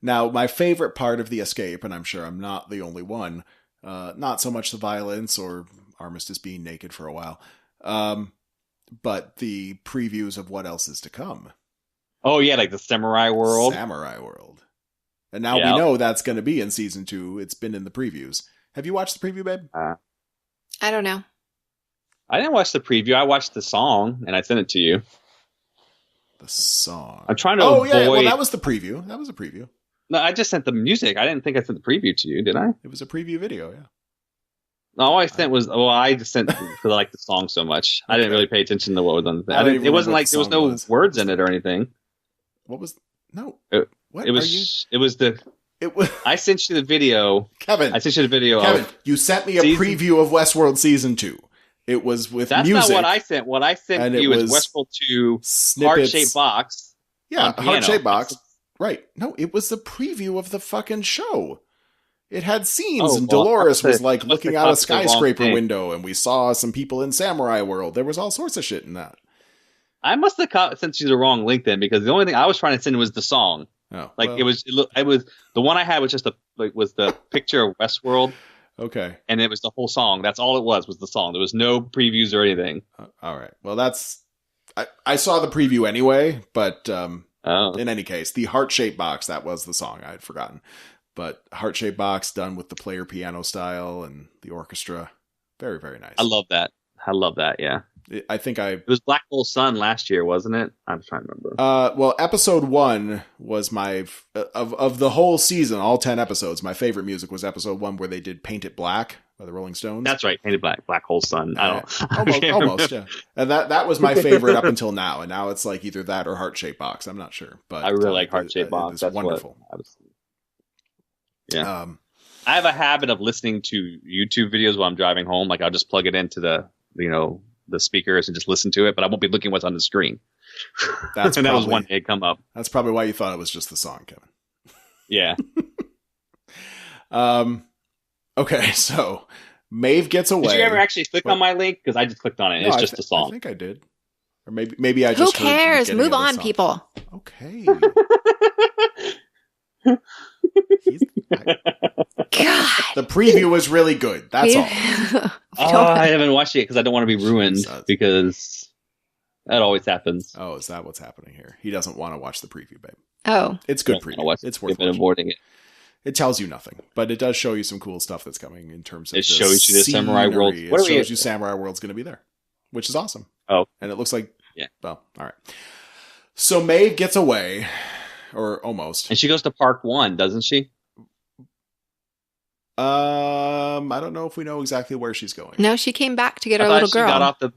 A: Now, my favorite part of the escape, and I'm sure I'm not the only one, not so much the violence or Armistice being naked for a while, but the previews of what else is to come.
D: Oh, yeah, like the Samurai World.
A: Samurai World. And now we know that's going to be in season 2. It's been in the previews. Have you watched the preview, babe?
B: I don't know.
D: I didn't watch the preview. I watched the song, and I sent it to you.
A: The song.
D: I'm trying to avoid...
A: yeah. Well, that was the preview. That was a preview.
D: No, I just sent the music. I didn't think I sent the preview to you, did I?
A: It was a preview video, yeah.
D: No, all I sent was... Well, I just sent because I like the song so much. Okay. I didn't really pay attention to what was on the thing. It wasn't like there was no words in it or anything.
A: What was... No.
D: What? It was the... I sent you the video.
A: Kevin.
D: I sent you the video.
A: Kevin, you sent me a preview of Westworld Season 2. It was with
D: music.
A: That's
D: not what I sent. What I sent you is Westworld 2 heart-shaped box.
A: Yeah, heart-shaped box. Right. No, it was the preview of the fucking show. It had scenes, and Dolores was looking out a skyscraper window, and we saw some people in Samurai World. There was all sorts of shit in that.
D: I must have sent you the wrong link then, because the only thing I was trying to send was the song.
A: Oh,
D: it was the one I had was just the picture of Westworld.
A: Okay.
D: And it was the whole song. That's all it was the song. There was no previews or anything.
A: All right. Well, I saw the preview anyway, but in any case, the heart-shaped box, that was the song. I had forgotten. But heart-shaped box done with the player piano style and the orchestra. Very, very nice.
D: I love that. Yeah.
C: It was Black Hole Sun last year, wasn't it? I'm trying to remember.
A: Well, episode 1 was of the whole season, all 10 episodes. My favorite music was episode 1 where they did "Paint It Black" by the Rolling Stones.
C: That's right, Painted Black, Black Hole Sun.
A: Almost, yeah. And that was my favorite up until now, and now it's like either that or Heart Shaped Box. I'm not sure, but
C: I really like Heart Shaped Box.
A: It's wonderful.
C: Yeah. I have a habit of listening to YouTube videos while I'm driving home. Like I'll just plug it into the speakers and just listen to it, but I won't be looking what's on the screen. That was one day come up.
A: That's probably why you thought it was just the song, Kevin.
C: Yeah.
A: Okay, so Maeve gets away.
C: Did you ever actually click on my link? Because I just clicked on it. It's just a song.
A: I think I did. Or maybe I just.
B: Who cares? Move on, people.
A: Okay.
B: God.
A: The preview was really good. That's all.
C: I haven't watched it because I don't want to be ruined because that always happens.
A: Oh, is that what's happening here? He doesn't want to watch the preview, babe.
B: Oh.
A: It's good preview. It's worth
C: avoiding it.
A: It tells you nothing, but it does show you some cool stuff that's coming in terms of
C: it shows you the Samurai World.
A: It shows you Samurai World's going to be there, which is awesome.
C: Oh.
A: And it looks like, well, all right. So Maeve gets away, or almost.
C: And she goes to Park 1, doesn't she?
A: I don't know if we know exactly where she's going.
B: No, she came back to get her little girl.
C: Got off the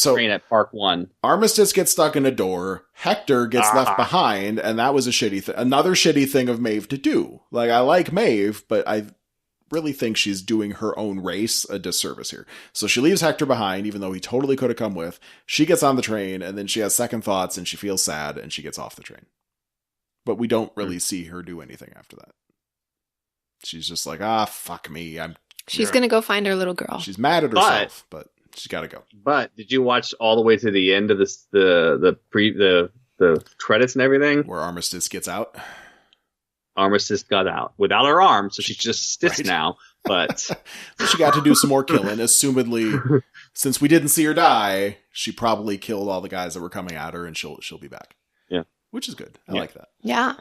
C: train at Park 1.
A: Armistice gets stuck in a door. Hector gets left behind, and that was another shitty thing of Maeve to do. Like, I like Maeve, but I really think she's doing her own race a disservice here. So she leaves Hector behind, even though he totally could have come with. She gets on the train, and then she has second thoughts, and she feels sad, and she gets off the train. But we don't really see her do anything after that. She's just like, fuck me.
B: She's going to go find her little girl.
A: She's mad at herself, but she's got to go.
C: But did you watch all the way to the end of this, the credits and everything?
A: Where Armistice gets out?
C: Armistice got out without her arm, so she's just stiff now. But
A: she got to do some more killing. Assumedly, since we didn't see her die, she probably killed all the guys that were coming at her, and she'll be back.
C: Yeah,
A: which is good. I like that.
B: Yeah.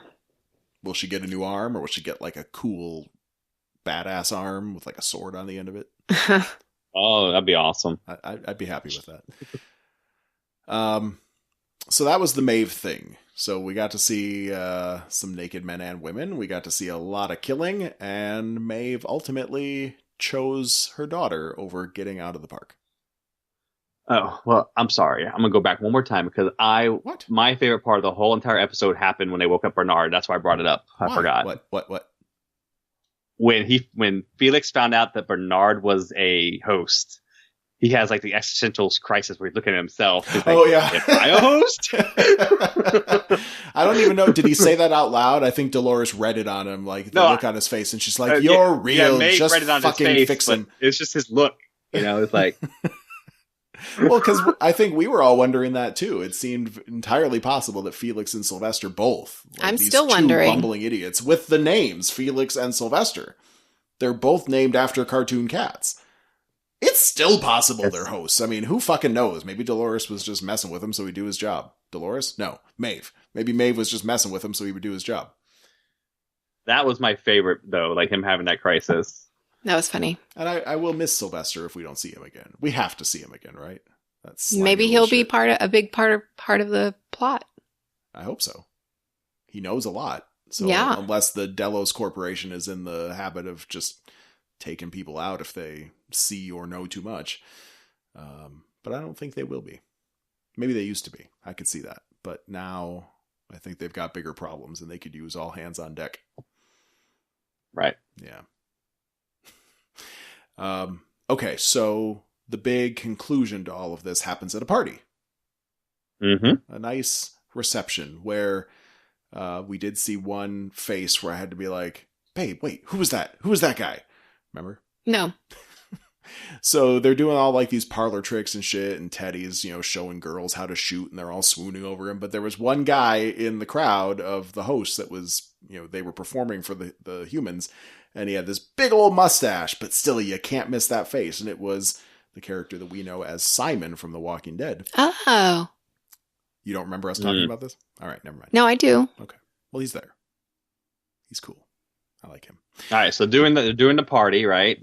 A: Will she get a new arm, or will she get like a cool, badass arm with like a sword on the end of it?
C: Oh, that'd be awesome.
A: I'd be happy with that. So that was the Maeve thing. So we got to see some naked men and women. We got to see a lot of killing, and Maeve ultimately chose her daughter over getting out of the park.
C: Oh, well, I'm sorry. I'm going to go back one more time because my favorite part of the whole entire episode happened when they woke up Bernard. That's why I brought it up. I forgot.
A: What?
C: When Felix found out that Bernard was a host, he has like the existential crisis where he's looking at himself. He's like, am I a host?
A: I don't even know. Did he say that out loud? I think Dolores read it on him, like the look on his face, and she's like, "You're real. Just read it on fucking his face, fix him."
C: It's just his look. It's like.
A: Well, because I think we were all wondering that too. It seemed entirely possible that Felix and Sylvester both.
B: I'm still wondering.
A: Bumbling idiots with the names Felix and Sylvester. They're both named after cartoon cats. It's still possible they're hosts. I mean, who fucking knows? Maybe Dolores was just messing with him so he'd do his job. Dolores? No, Maeve. Maybe Maeve was just messing with him so he would do his job.
C: That was my favorite, though, like him having that crisis.
B: That was funny.
A: And I will miss Sylvester if we don't see him again. We have to see him again, right? That's
B: maybe he'll be a big part of the plot.
A: I hope so. He knows a lot. So
B: yeah.
A: Unless the Delos Corporation is in the habit of just taking people out if they see or know too much. But I don't think they will be. Maybe they used to be. I could see that. But now I think they've got bigger problems and they could use all hands on deck.
C: Right.
A: Yeah. Okay, so the big conclusion to all of this happens at a party.
C: Mm-hmm.
A: A nice reception where we did see one face where I had to be like, babe, wait, who was that? Who was that guy? Remember?
B: No.
A: So they're doing all like these parlor tricks and shit, and Teddy's, showing girls how to shoot, and they're all swooning over him. But there was one guy in the crowd of the hosts that was, they were performing for the humans, and he had this big old mustache, but still you can't miss that face. And it was the character that we know as Simon from The Walking Dead.
B: Oh.
A: You don't remember us talking about this? All right, never mind.
B: No, I do.
A: Okay. Well, he's there. He's cool. I like him.
C: All right, so doing the party, right?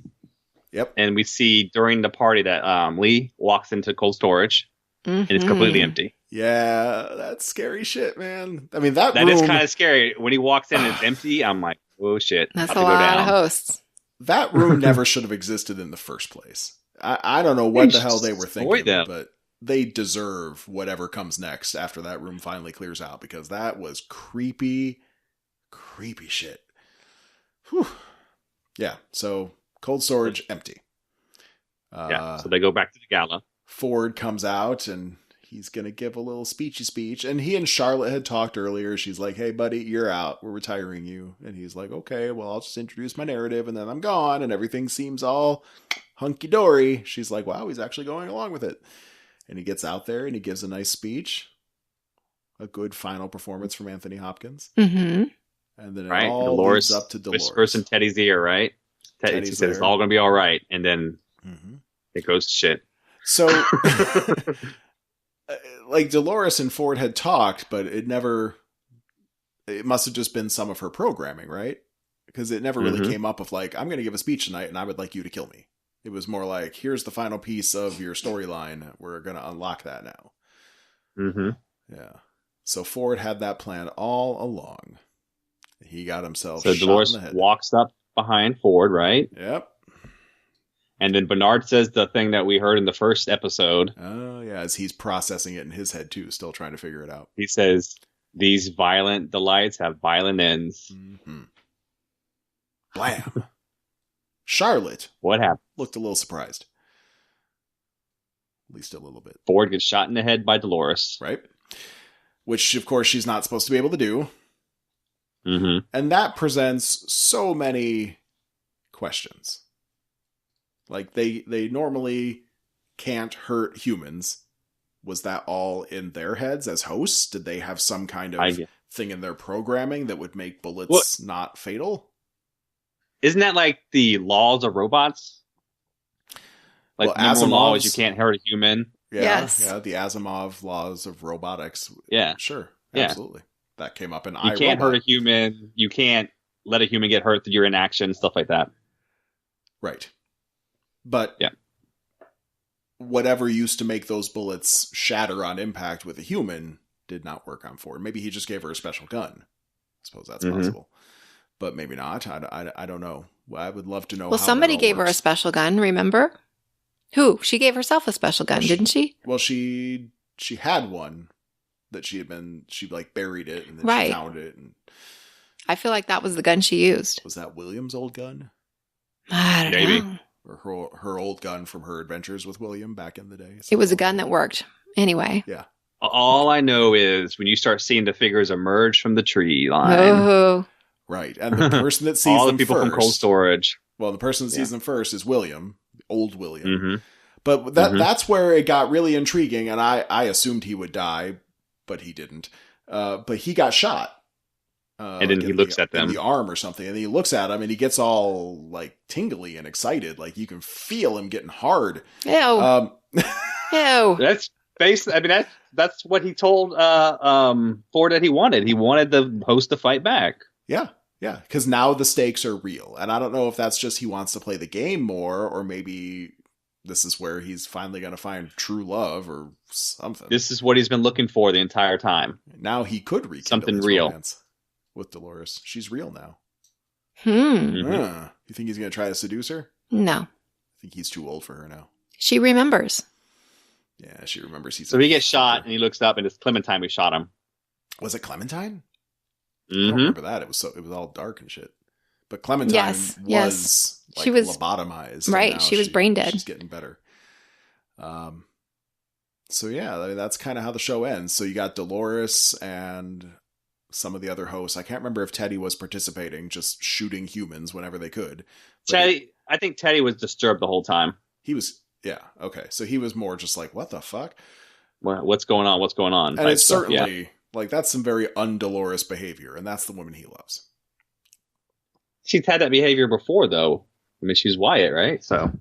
A: Yep.
C: And we see during the party that Lee walks into cold storage, and it's completely empty.
A: Yeah, that's scary shit, man. I mean, that
C: That
A: room
C: is kind of scary. When he walks in and it's empty, I'm like, oh shit.
B: That's
C: about
B: a
C: to go
B: lot
C: down.
B: of hosts.
A: That room never should have existed in the first place. I don't know what the hell they were thinking, but they deserve whatever comes next after that room finally clears out, because that was creepy shit. Whew. Yeah, so cold storage empty.
C: So they go back to the gala.
A: Ford comes out and he's going to give a little speechy speech. And he and Charlotte had talked earlier. She's like, hey, buddy, you're out. We're retiring you. And he's like, okay, well, I'll just introduce my narrative and then I'm gone. And everything seems all hunky-dory. She's like, wow, he's actually going along with it. And he gets out there and he gives a nice speech. A good final performance from Anthony Hopkins.
B: Mm-hmm.
A: And then it
C: right.
A: all
C: Dolores
A: leads up to Dolores.
C: Whispers in Teddy's ear, right? Teddy says it's all going to be all right. And then it goes to shit.
A: So, like, Dolores and Ford had talked, but it must have just been some of her programming, right? Because it never really came up of like, I'm going to give a speech tonight and I would like you to kill me. It was more like, here's the final piece of your storyline. We're going to unlock that now.
C: Mm-hmm.
A: Yeah. So Ford had that plan all along. He got himself
C: so
A: shot
C: Dolores
A: in the head.
C: Walks up behind Ford, right?
A: Yep.
C: And then Bernard says the thing that we heard in the first episode.
A: Oh, yeah, as he's processing it in his head, too, still trying to figure it out.
C: He says, these violent delights have violent ends.
A: Mm-hmm. Blam. Charlotte.
C: What happened?
A: Looked a little surprised. At least a little bit.
C: Ford gets shot in the head by Dolores.
A: Right. Which, of course, she's not supposed to be able to do.
C: Mm-hmm.
A: And that presents so many questions. Like, they normally can't hurt humans. Was that all in their heads as hosts? Did they have some kind of thing in their programming that would make bullets not fatal?
C: Isn't that like the laws of robots? Like,
A: well,
C: number one law is you can't hurt a human.
A: Yeah,
B: yes.
A: Yeah, the Asimov laws of robotics.
C: Yeah.
A: Sure.
C: Yeah.
A: Absolutely. That came up in
C: You can't hurt a human. You can't let a human get hurt through your inaction, stuff like that.
A: Right. But
C: yeah,
A: whatever used to make those bullets shatter on impact with a human did not work on Ford. Maybe he just gave her a special gun. I suppose that's possible. But maybe not. I don't know. I would love to know.
B: Well, somebody gave her a special gun, remember? Who? She gave herself a special gun, didn't she?
A: Well, she had one that she like buried it and then she found it. And
B: I feel like that was the gun she used.
A: Was that William's old gun?
B: I don't know.
A: Or her old gun from her adventures with William back in the day.
B: It was a gun that worked. Anyway.
A: Yeah.
C: All I know is when you start seeing the figures emerge from the tree line.
B: Oh.
A: Right. And the person that sees
C: all
A: them
C: the people
A: first,
C: from cold storage.
A: Well, the person that sees them first is William, old William.
C: Mm-hmm.
A: But that's where it got really intriguing, and I assumed he would die, but he didn't. But he got shot.
C: And then he looks at them.
A: In the arm or something, and he looks at him, and he gets all, like, tingly and excited. Like, you can feel him getting hard.
B: Ew. Ew.
C: That's what he told Ford that he wanted. He wanted the host to fight back.
A: Yeah. Yeah, because now the stakes are real. And I don't know if that's just he wants to play the game more, or maybe this is where he's finally going to find true love or something.
C: This is what he's been looking for the entire time.
A: Now he could rekindle
C: something
A: his
C: real
A: romance with Dolores. She's real now.
B: Mm-hmm.
A: You think he's going to try to seduce her?
B: No.
A: I think he's too old for her now.
B: She remembers.
A: Yeah, she remembers.
C: So he gets shot, and he looks up, and it's Clementine who shot him.
A: Was it Clementine?
C: Mm-hmm.
A: I don't remember that. It was all dark and shit. But Clementine was like,
B: she was
A: lobotomized.
B: Right, she was brain dead.
A: She's getting better. So yeah, I mean, that's kind of how the show ends. So you got Dolores and some of the other hosts. I can't remember if Teddy was participating, just shooting humans whenever they could.
C: Teddy, I think Teddy was disturbed the whole time.
A: He was, yeah, okay. So he was more just like, what the fuck?
C: What's going on? What's going on?
A: And it's certainly, like, that's some very un-Dolores behavior, and that's the woman he loves.
C: She's had that behavior before, though. I mean, she's Wyatt, right? So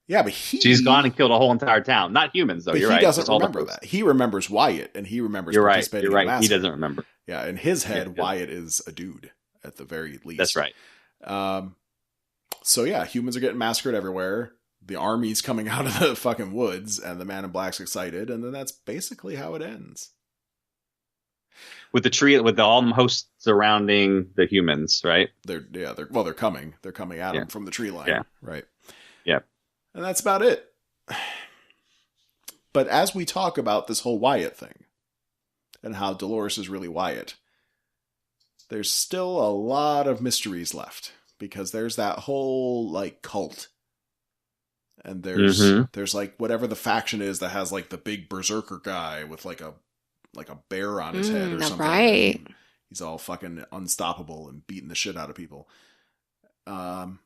A: yeah, but
C: she's gone and killed a whole entire town. Not humans, though.
A: But
C: You're right.
A: He doesn't remember that. He remembers Wyatt, and he remembers participating.
C: You're right.
A: In
C: He doesn't remember.
A: Yeah, in his head, Wyatt is a dude at the very least.
C: That's right.
A: So yeah, humans are getting massacred everywhere. The army's coming out of the fucking woods, and the Man in Black's excited, and then that's basically how it ends.
C: With the tree, with all the hosts surrounding the humans, right?
A: They're coming. They're coming at them from the tree line, right?
C: Yeah,
A: and that's about it. But as we talk about this whole Wyatt thing, and how Dolores is really Wyatt, there's still a lot of mysteries left, because there's that whole like cult. And there's like whatever the faction is that has like the big berserker guy with like a bear on his head or something.
B: Right.
A: He's all fucking unstoppable and beating the shit out of people. And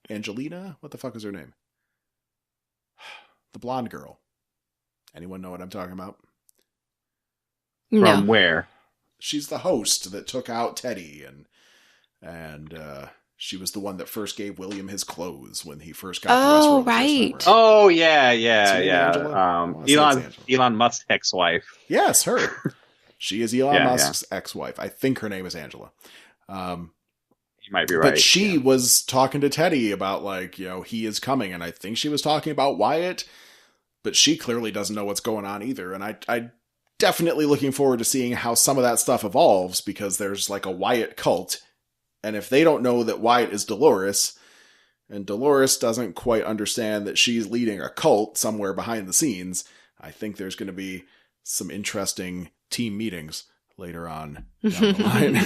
A: Angelina, what the fuck is her name? The blonde girl. Anyone know what I'm talking about?
B: No.
C: From where?
A: She's the host that took out Teddy, and she was the one that first gave William his clothes when he first got to Westworld.
B: Right.
C: Oh, yeah. Elon Musk's ex-wife.
A: Yes, her. She is Elon Musk's ex-wife. I think her name is Angela.
C: You might be right.
A: But she was talking to Teddy about, like, you know, he is coming, and I think she was talking about Wyatt, but she clearly doesn't know what's going on either, and I definitely looking forward to seeing how some of that stuff evolves, because there's like a Wyatt cult. And if they don't know that Wyatt is Dolores, and Dolores doesn't quite understand that she's leading a cult somewhere behind the scenes, I think there's going to be some interesting team meetings later on down the line.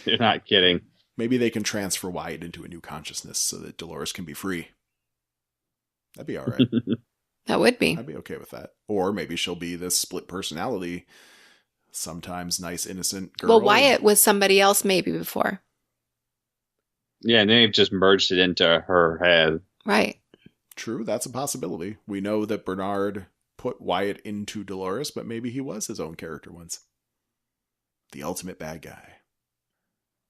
C: You're not kidding.
A: Maybe they can transfer Wyatt into a new consciousness so that Dolores can be free. That'd be all right.
B: That would be.
A: I'd be okay with that. Or maybe she'll be this split personality, sometimes nice, innocent girl.
B: Well, Wyatt was somebody else maybe before.
C: Yeah, and they've just merged it into her head.
B: Right.
A: True, that's a possibility. We know that Bernard put Wyatt into Dolores, but maybe he was his own character once. The ultimate bad guy.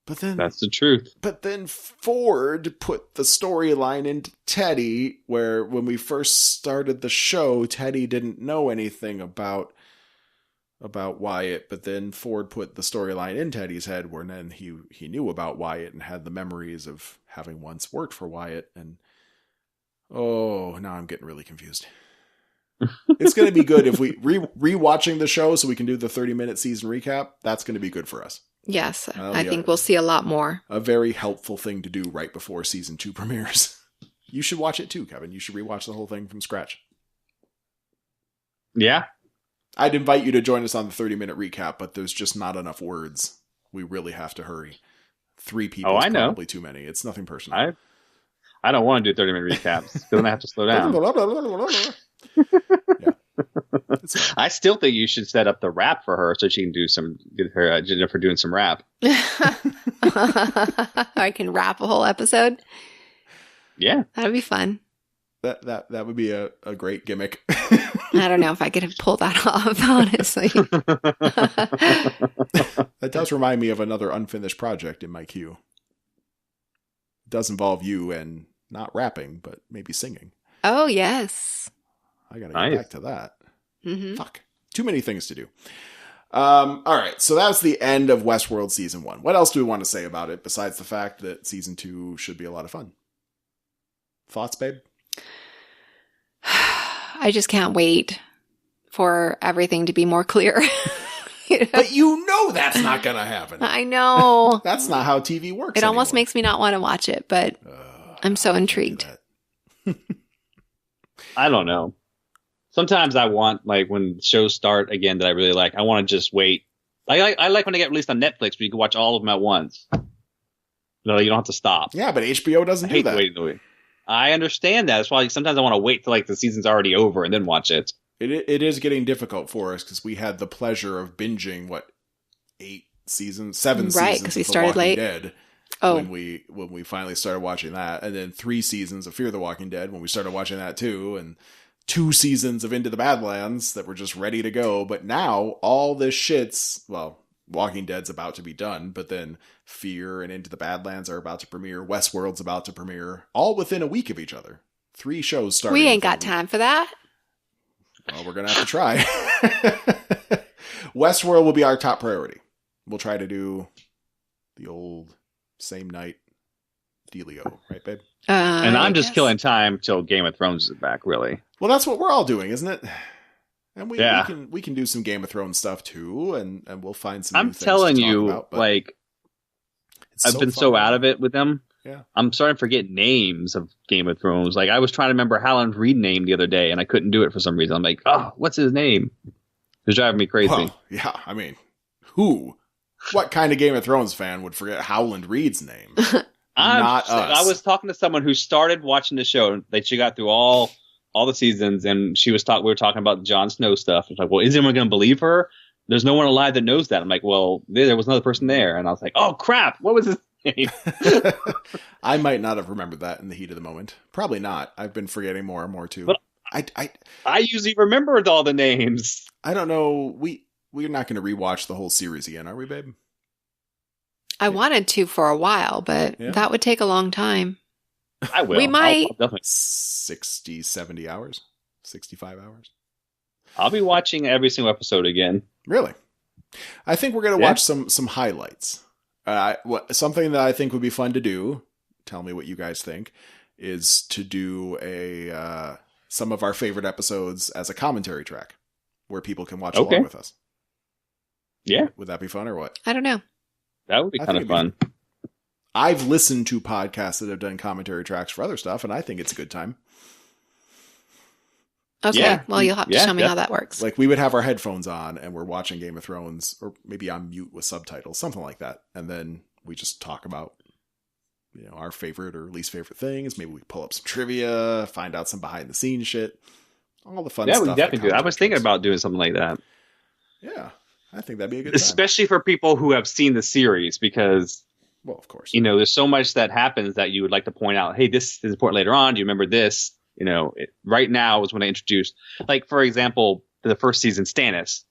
A: But then
C: that's the truth.
A: But then Ford put the storyline into Teddy, where when we first started the show, Teddy didn't know anything about Wyatt, but then Ford put the storyline in Teddy's head, where then he knew about Wyatt and had the memories of having once worked for Wyatt, and now I'm getting really confused. It's going to be good if we rewatching the show so we can do the 30-minute season recap. That's going to be good for us.
B: Yes, I think we'll see a lot more.
A: A very helpful thing to do right before season 2 premieres. You should watch it too, Kevin. You should rewatch the whole thing from scratch.
C: Yeah.
A: I'd invite you to join us on the 30-minute recap, but there's just not enough words. We really have to hurry. 3 people is probably too many. It's nothing personal.
C: I don't want to do 30-minute recaps, because then I have to slow down.
A: Yeah.
C: I still think you should set up the rap for her so she can get her Jennifer doing some rap.
B: I can rap a whole episode.
C: Yeah,
B: that'd be fun.
A: That would be a great gimmick.
B: I don't know if I could pull that off, honestly.
A: That does remind me of another unfinished project in my queue. It does involve you and not rapping, but maybe singing.
B: Oh, yes.
A: I gotta get back to that.
B: Mm-hmm.
A: Fuck. Too many things to do. All right, so that's the end of Westworld Season 1. What else do we want to say about it, besides the fact that Season 2 should be a lot of fun? Thoughts, babe?
B: I just can't wait for everything to be more clear.
A: But you know that's not going to happen.
B: I know.
A: That's not how TV works
B: It almost makes me not want to watch it, but I'm so intrigued.
C: I don't know. Sometimes I want, like, when shows start again that I really like, I want to just wait. I like when they get released on Netflix, where you can watch all of them at once. No, you don't have to stop.
A: Yeah, but HBO doesn't do that.
C: Wait. I understand that. That's why sometimes I want to wait till like the season's already over and then watch it.
A: It is getting difficult for us because we had the pleasure of binging 7 seasons,
B: right? Because we started late.
A: Dead.
B: Oh,
A: when we finally started watching that, and then 3 seasons of Fear the Walking Dead when we started watching that too, and 2 seasons of Into the Badlands that were just ready to go. But now all this shit's Walking Dead's about to be done, but then Fear and Into the Badlands are about to premiere. Westworld's about to premiere, all within a week of each other. 3 shows starting.
B: We ain't got time for that.
A: Well, we're gonna have to try. Westworld will be our top priority. we'll try to do the old same night dealio, right, babe?
C: And I'm just killing time till Game of Thrones is back, really.
A: Well, that's what we're all doing, isn't it? And we can do some Game of Thrones stuff too, and we'll find some.
C: I'm telling you,
A: about,
C: like, I've been so out of it with them.
A: Yeah,
C: I'm starting to forget names of Game of Thrones. Like, I was trying to remember Howland Reed name the other day, and I couldn't do it for some reason. I'm like, oh, what's his name? It's driving me crazy.
A: Well, yeah, I mean, what kind of Game of Thrones fan would forget Howland Reed's name? Not us.
C: I was talking to someone who started watching the show. Like, she got through all the seasons, and we were talking about Jon Snow stuff. It's like, well, is anyone going to believe her? There's no one alive that knows that. I'm like, well, there was another person there, and I was like, oh crap, what was his name?
A: I might not have remembered that in the heat of the moment. Probably not. I've been forgetting more and more too.
C: But I usually remembered all the names.
A: I don't know. We're not going to rewatch the whole series again, are we, babe?
B: I wanted to for a while, but that would take a long time.
C: I will.
B: We might.
C: I'll definitely.
A: 60, 70 hours? 65 hours?
C: I'll be watching every single episode again.
A: Really? I think we're going to watch some highlights. Something that I think would be fun to do, tell me what you guys think, is to do some of our favorite episodes as a commentary track where people can watch along with us.
C: Yeah.
A: Would that be fun or what?
B: I don't know.
C: That would be kind of fun.
A: I've listened to podcasts that have done commentary tracks for other stuff, and I think it's a good time.
B: Okay,
A: Yeah.
B: well, you'll have to show me how that works.
A: Like, we would have our headphones on, and we're watching Game of Thrones, or maybe on mute with subtitles, something like that. And then we just talk about, our favorite or least favorite things. Maybe we pull up some trivia, find out some behind-the-scenes shit. All the fun stuff.
C: Yeah, we definitely do. I was thinking about doing something like that.
A: Yeah, I think that'd be a good
C: Especially for people who have seen the series, because...
A: Well, of course.
C: There's so much that happens that you would like to point out, hey, this is important later on. Do you remember this? Right now is when I introduced, like, for example, the first season, Stannis.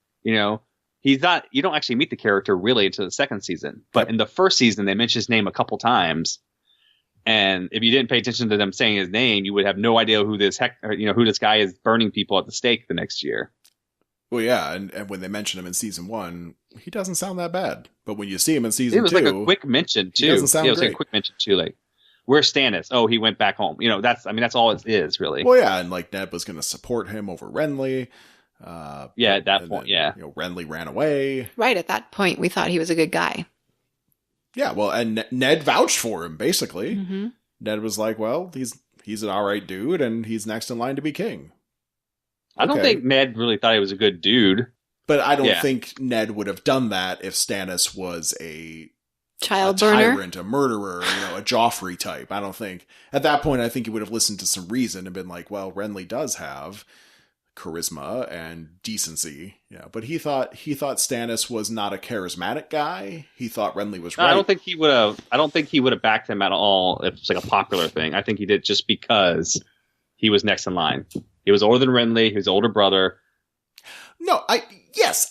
C: He's not, you don't actually meet the character really until the second season. But in the first season, they mention his name a couple times. And if you didn't pay attention to them saying his name, you would have no idea who this guy is burning people at the stake the next year.
A: Well, yeah, and when they mention him in season 1, he doesn't sound that bad. But when you see him in season 2,
C: it was like a quick mention too.
A: He doesn't sound
C: it was
A: great.
C: like a quick mention too, like, where's Stannis? Oh, he went back home. That's all it is really.
A: Well, yeah, and like Ned was going to support him over Renly.
C: At that point,
A: Renly ran away.
B: Right at that point, we thought he was a good guy.
A: Yeah, well, and Ned vouched for him basically.
B: Mm-hmm.
A: Ned was like, well, he's an all right dude, and he's next in line to be king.
C: I don't think Ned really thought he was a good dude.
A: But I don't think Ned would have done that if Stannis was a
B: child burner,
A: tyrant, a murderer, a Joffrey type. I don't think at that point. I think he would have listened to some reason and been like, "Well, Renly does have charisma and decency." Yeah, but he thought Stannis was not a charismatic guy. He thought Renly was right.
C: I don't think he would have backed him at all if it's like a popular thing. I think he did just because he was next in line. He was older than Renly. He was older brother.
A: No,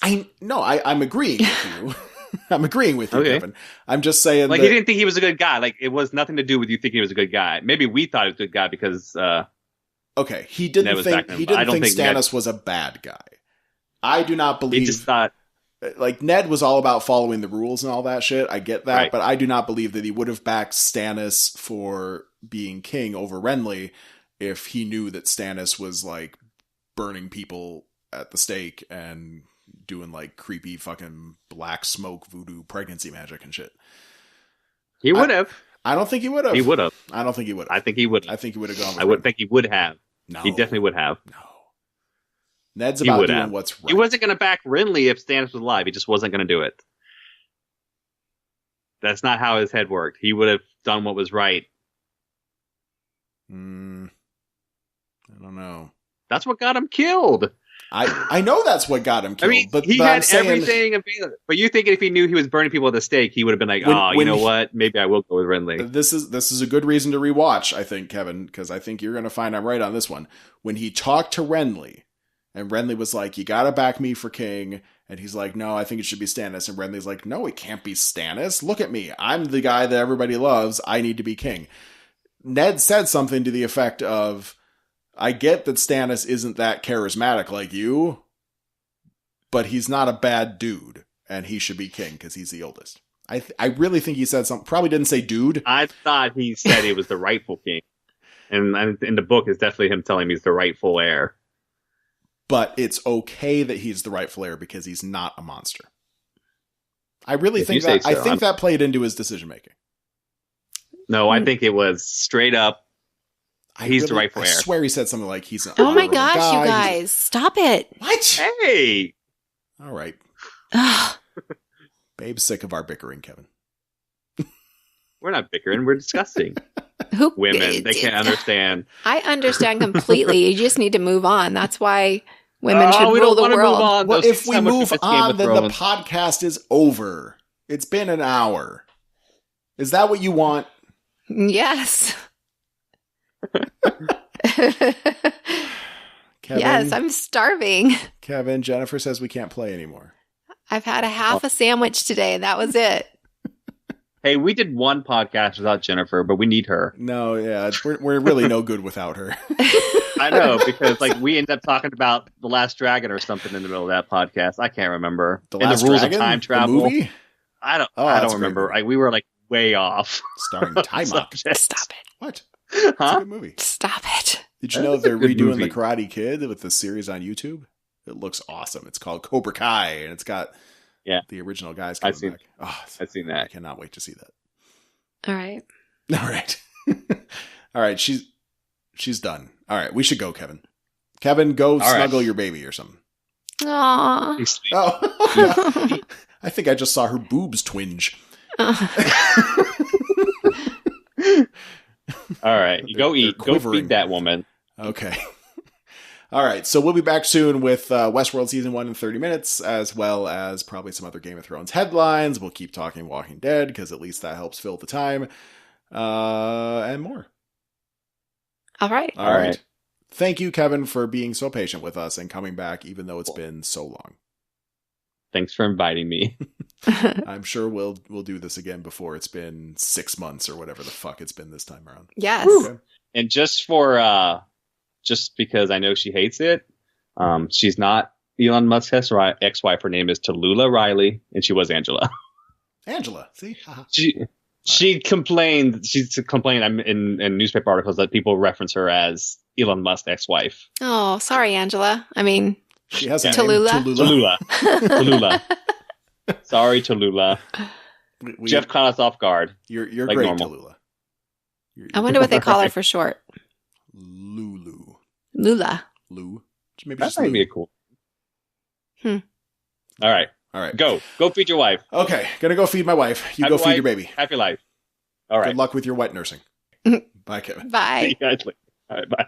A: I'm agreeing with you. I'm agreeing with you, Kevin. I'm just saying,
C: like, he didn't think he was a good guy. Like, it was nothing to do with you thinking he was a good guy. Maybe we thought he was a good guy because.
A: Okay, he didn't think Stannis was a bad guy. I do not believe.
C: He just thought.
A: Like, Ned was all about following the rules and all that shit. I get that, but I do not believe that he would have backed Stannis for being king over Renly if he knew that Stannis was like burning people at the stake and doing like creepy fucking black smoke voodoo pregnancy magic and shit.
C: He would have.
A: I don't think he would have.
C: He would have.
A: I don't think he would have.
C: I think he would.
A: I think he would have gone with
C: I wouldn't think he would have.
A: No.
C: He definitely would have.
A: No. Ned's about doing what's right.
C: He wasn't going to back Renly if Stannis was alive. He just wasn't going to do it. That's not how his head worked. He would have done what was right.
A: I don't know.
C: That's what got him killed.
A: I know that's what got him killed.
C: I mean,
A: but
C: he had everything available. But you think if he knew he was burning people at the stake, he would have been like, you know what? Maybe I will go with Renly.
A: This is a good reason to rewatch, I think, Kevin, because I think you're going to find I'm right on this one. When he talked to Renly, and Renly was like, you got to back me for king. And he's like, no, I think it should be Stannis. And Renly's like, no, it can't be Stannis. Look at me. I'm the guy that everybody loves. I need to be king. Ned said something to the effect of, I get that Stannis isn't that charismatic like you, but he's not a bad dude. and he should be king because he's the oldest. I really think he said something. Probably didn't say dude.
C: I thought he said he was the rightful king. And in the book, it's definitely him telling me he's the rightful heir.
A: But it's okay that he's the rightful heir because he's not a monster. I really think that. So, I think that played into his decision making.
C: No, I think it was straight up. He's the rightful heir.
A: I swear he said something like he's.
B: Oh my gosh, you guys, stop it!
A: What?
C: Hey.
A: All right. Babe's sick of our bickering, Kevin.
C: We're not bickering. We're discussing. Women, they can't understand.
B: I understand completely. You just need to move on. That's why women should rule the world.
C: Move on.
A: Well, if we move on, then the podcast is over. It's been an hour. Is that what you want?
B: Yes.
A: Kevin,
B: yes, I'm starving.
A: Kevin, Jennifer says we can't play anymore.
B: I've had a half a sandwich today. That was it.
C: Hey, we did one podcast without Jennifer, but we need her.
A: No, yeah, we're really no good without her.
C: I know, because like we ended up talking about The Last Dragon or something in the middle of that podcast. I can't remember.
A: The Last
C: rules
A: Dragon?
C: of time travel.
A: The movie?
C: I don't remember. We were like way off.
A: Starring Time Up.
B: Stop it.
A: What?
C: Huh?
A: It's a good movie.
B: Stop it.
A: Did you know they're redoing The Karate Kid with the series on YouTube? It looks awesome. It's called Cobra Kai, and it's got the original guys coming back. Oh,
C: I've seen that.
A: I cannot wait to see that.
B: All right.
A: All right. All right. She's done. All right. We should go, Kevin. Kevin, go snuggle your baby or something.
B: Aww.
A: Oh. I think I just saw her boobs twinge.
C: All right. You go eat. Go feed that woman.
A: Okay. All right. So we'll be back soon with Westworld Season 1 in 30 minutes, as well as probably some other Game of Thrones headlines. We'll keep talking Walking Dead, because at least that helps fill the time. And more.
B: All right.
A: All right. Thank you, Kevin, for being so patient with us and coming back, even though it's been so long.
C: Thanks for inviting me.
A: I'm sure we'll do this again before it's been 6 months or whatever the fuck it's been this time around.
B: Yes.
A: Okay.
C: And just for... just because I know she hates it, she's not Elon Musk's ex-wife. Her name is Tallulah Riley, and she was Angela.
A: Angela, see?
C: She complained. She's complained in newspaper articles that people reference her as Elon Musk's ex-wife.
B: Oh, sorry, Angela. I mean,
A: she has a
B: Tallulah.
A: Name,
C: Tallulah. Sorry, Tallulah. Jeff caught us off guard.
A: You're
C: like
A: great,
C: normal.
A: Tallulah.
B: I wonder what they call her for short.
A: Lulu.
B: Lula.
A: Lou. Maybe
C: That
A: just
C: might
A: Lou.
C: be cool. All right. Go feed your wife.
A: Okay, gonna go feed my wife. You go feed your baby.
C: Happy life. All right.
A: Good luck with your wet nursing. Bye, Kevin.
B: Bye.
C: All right, bye.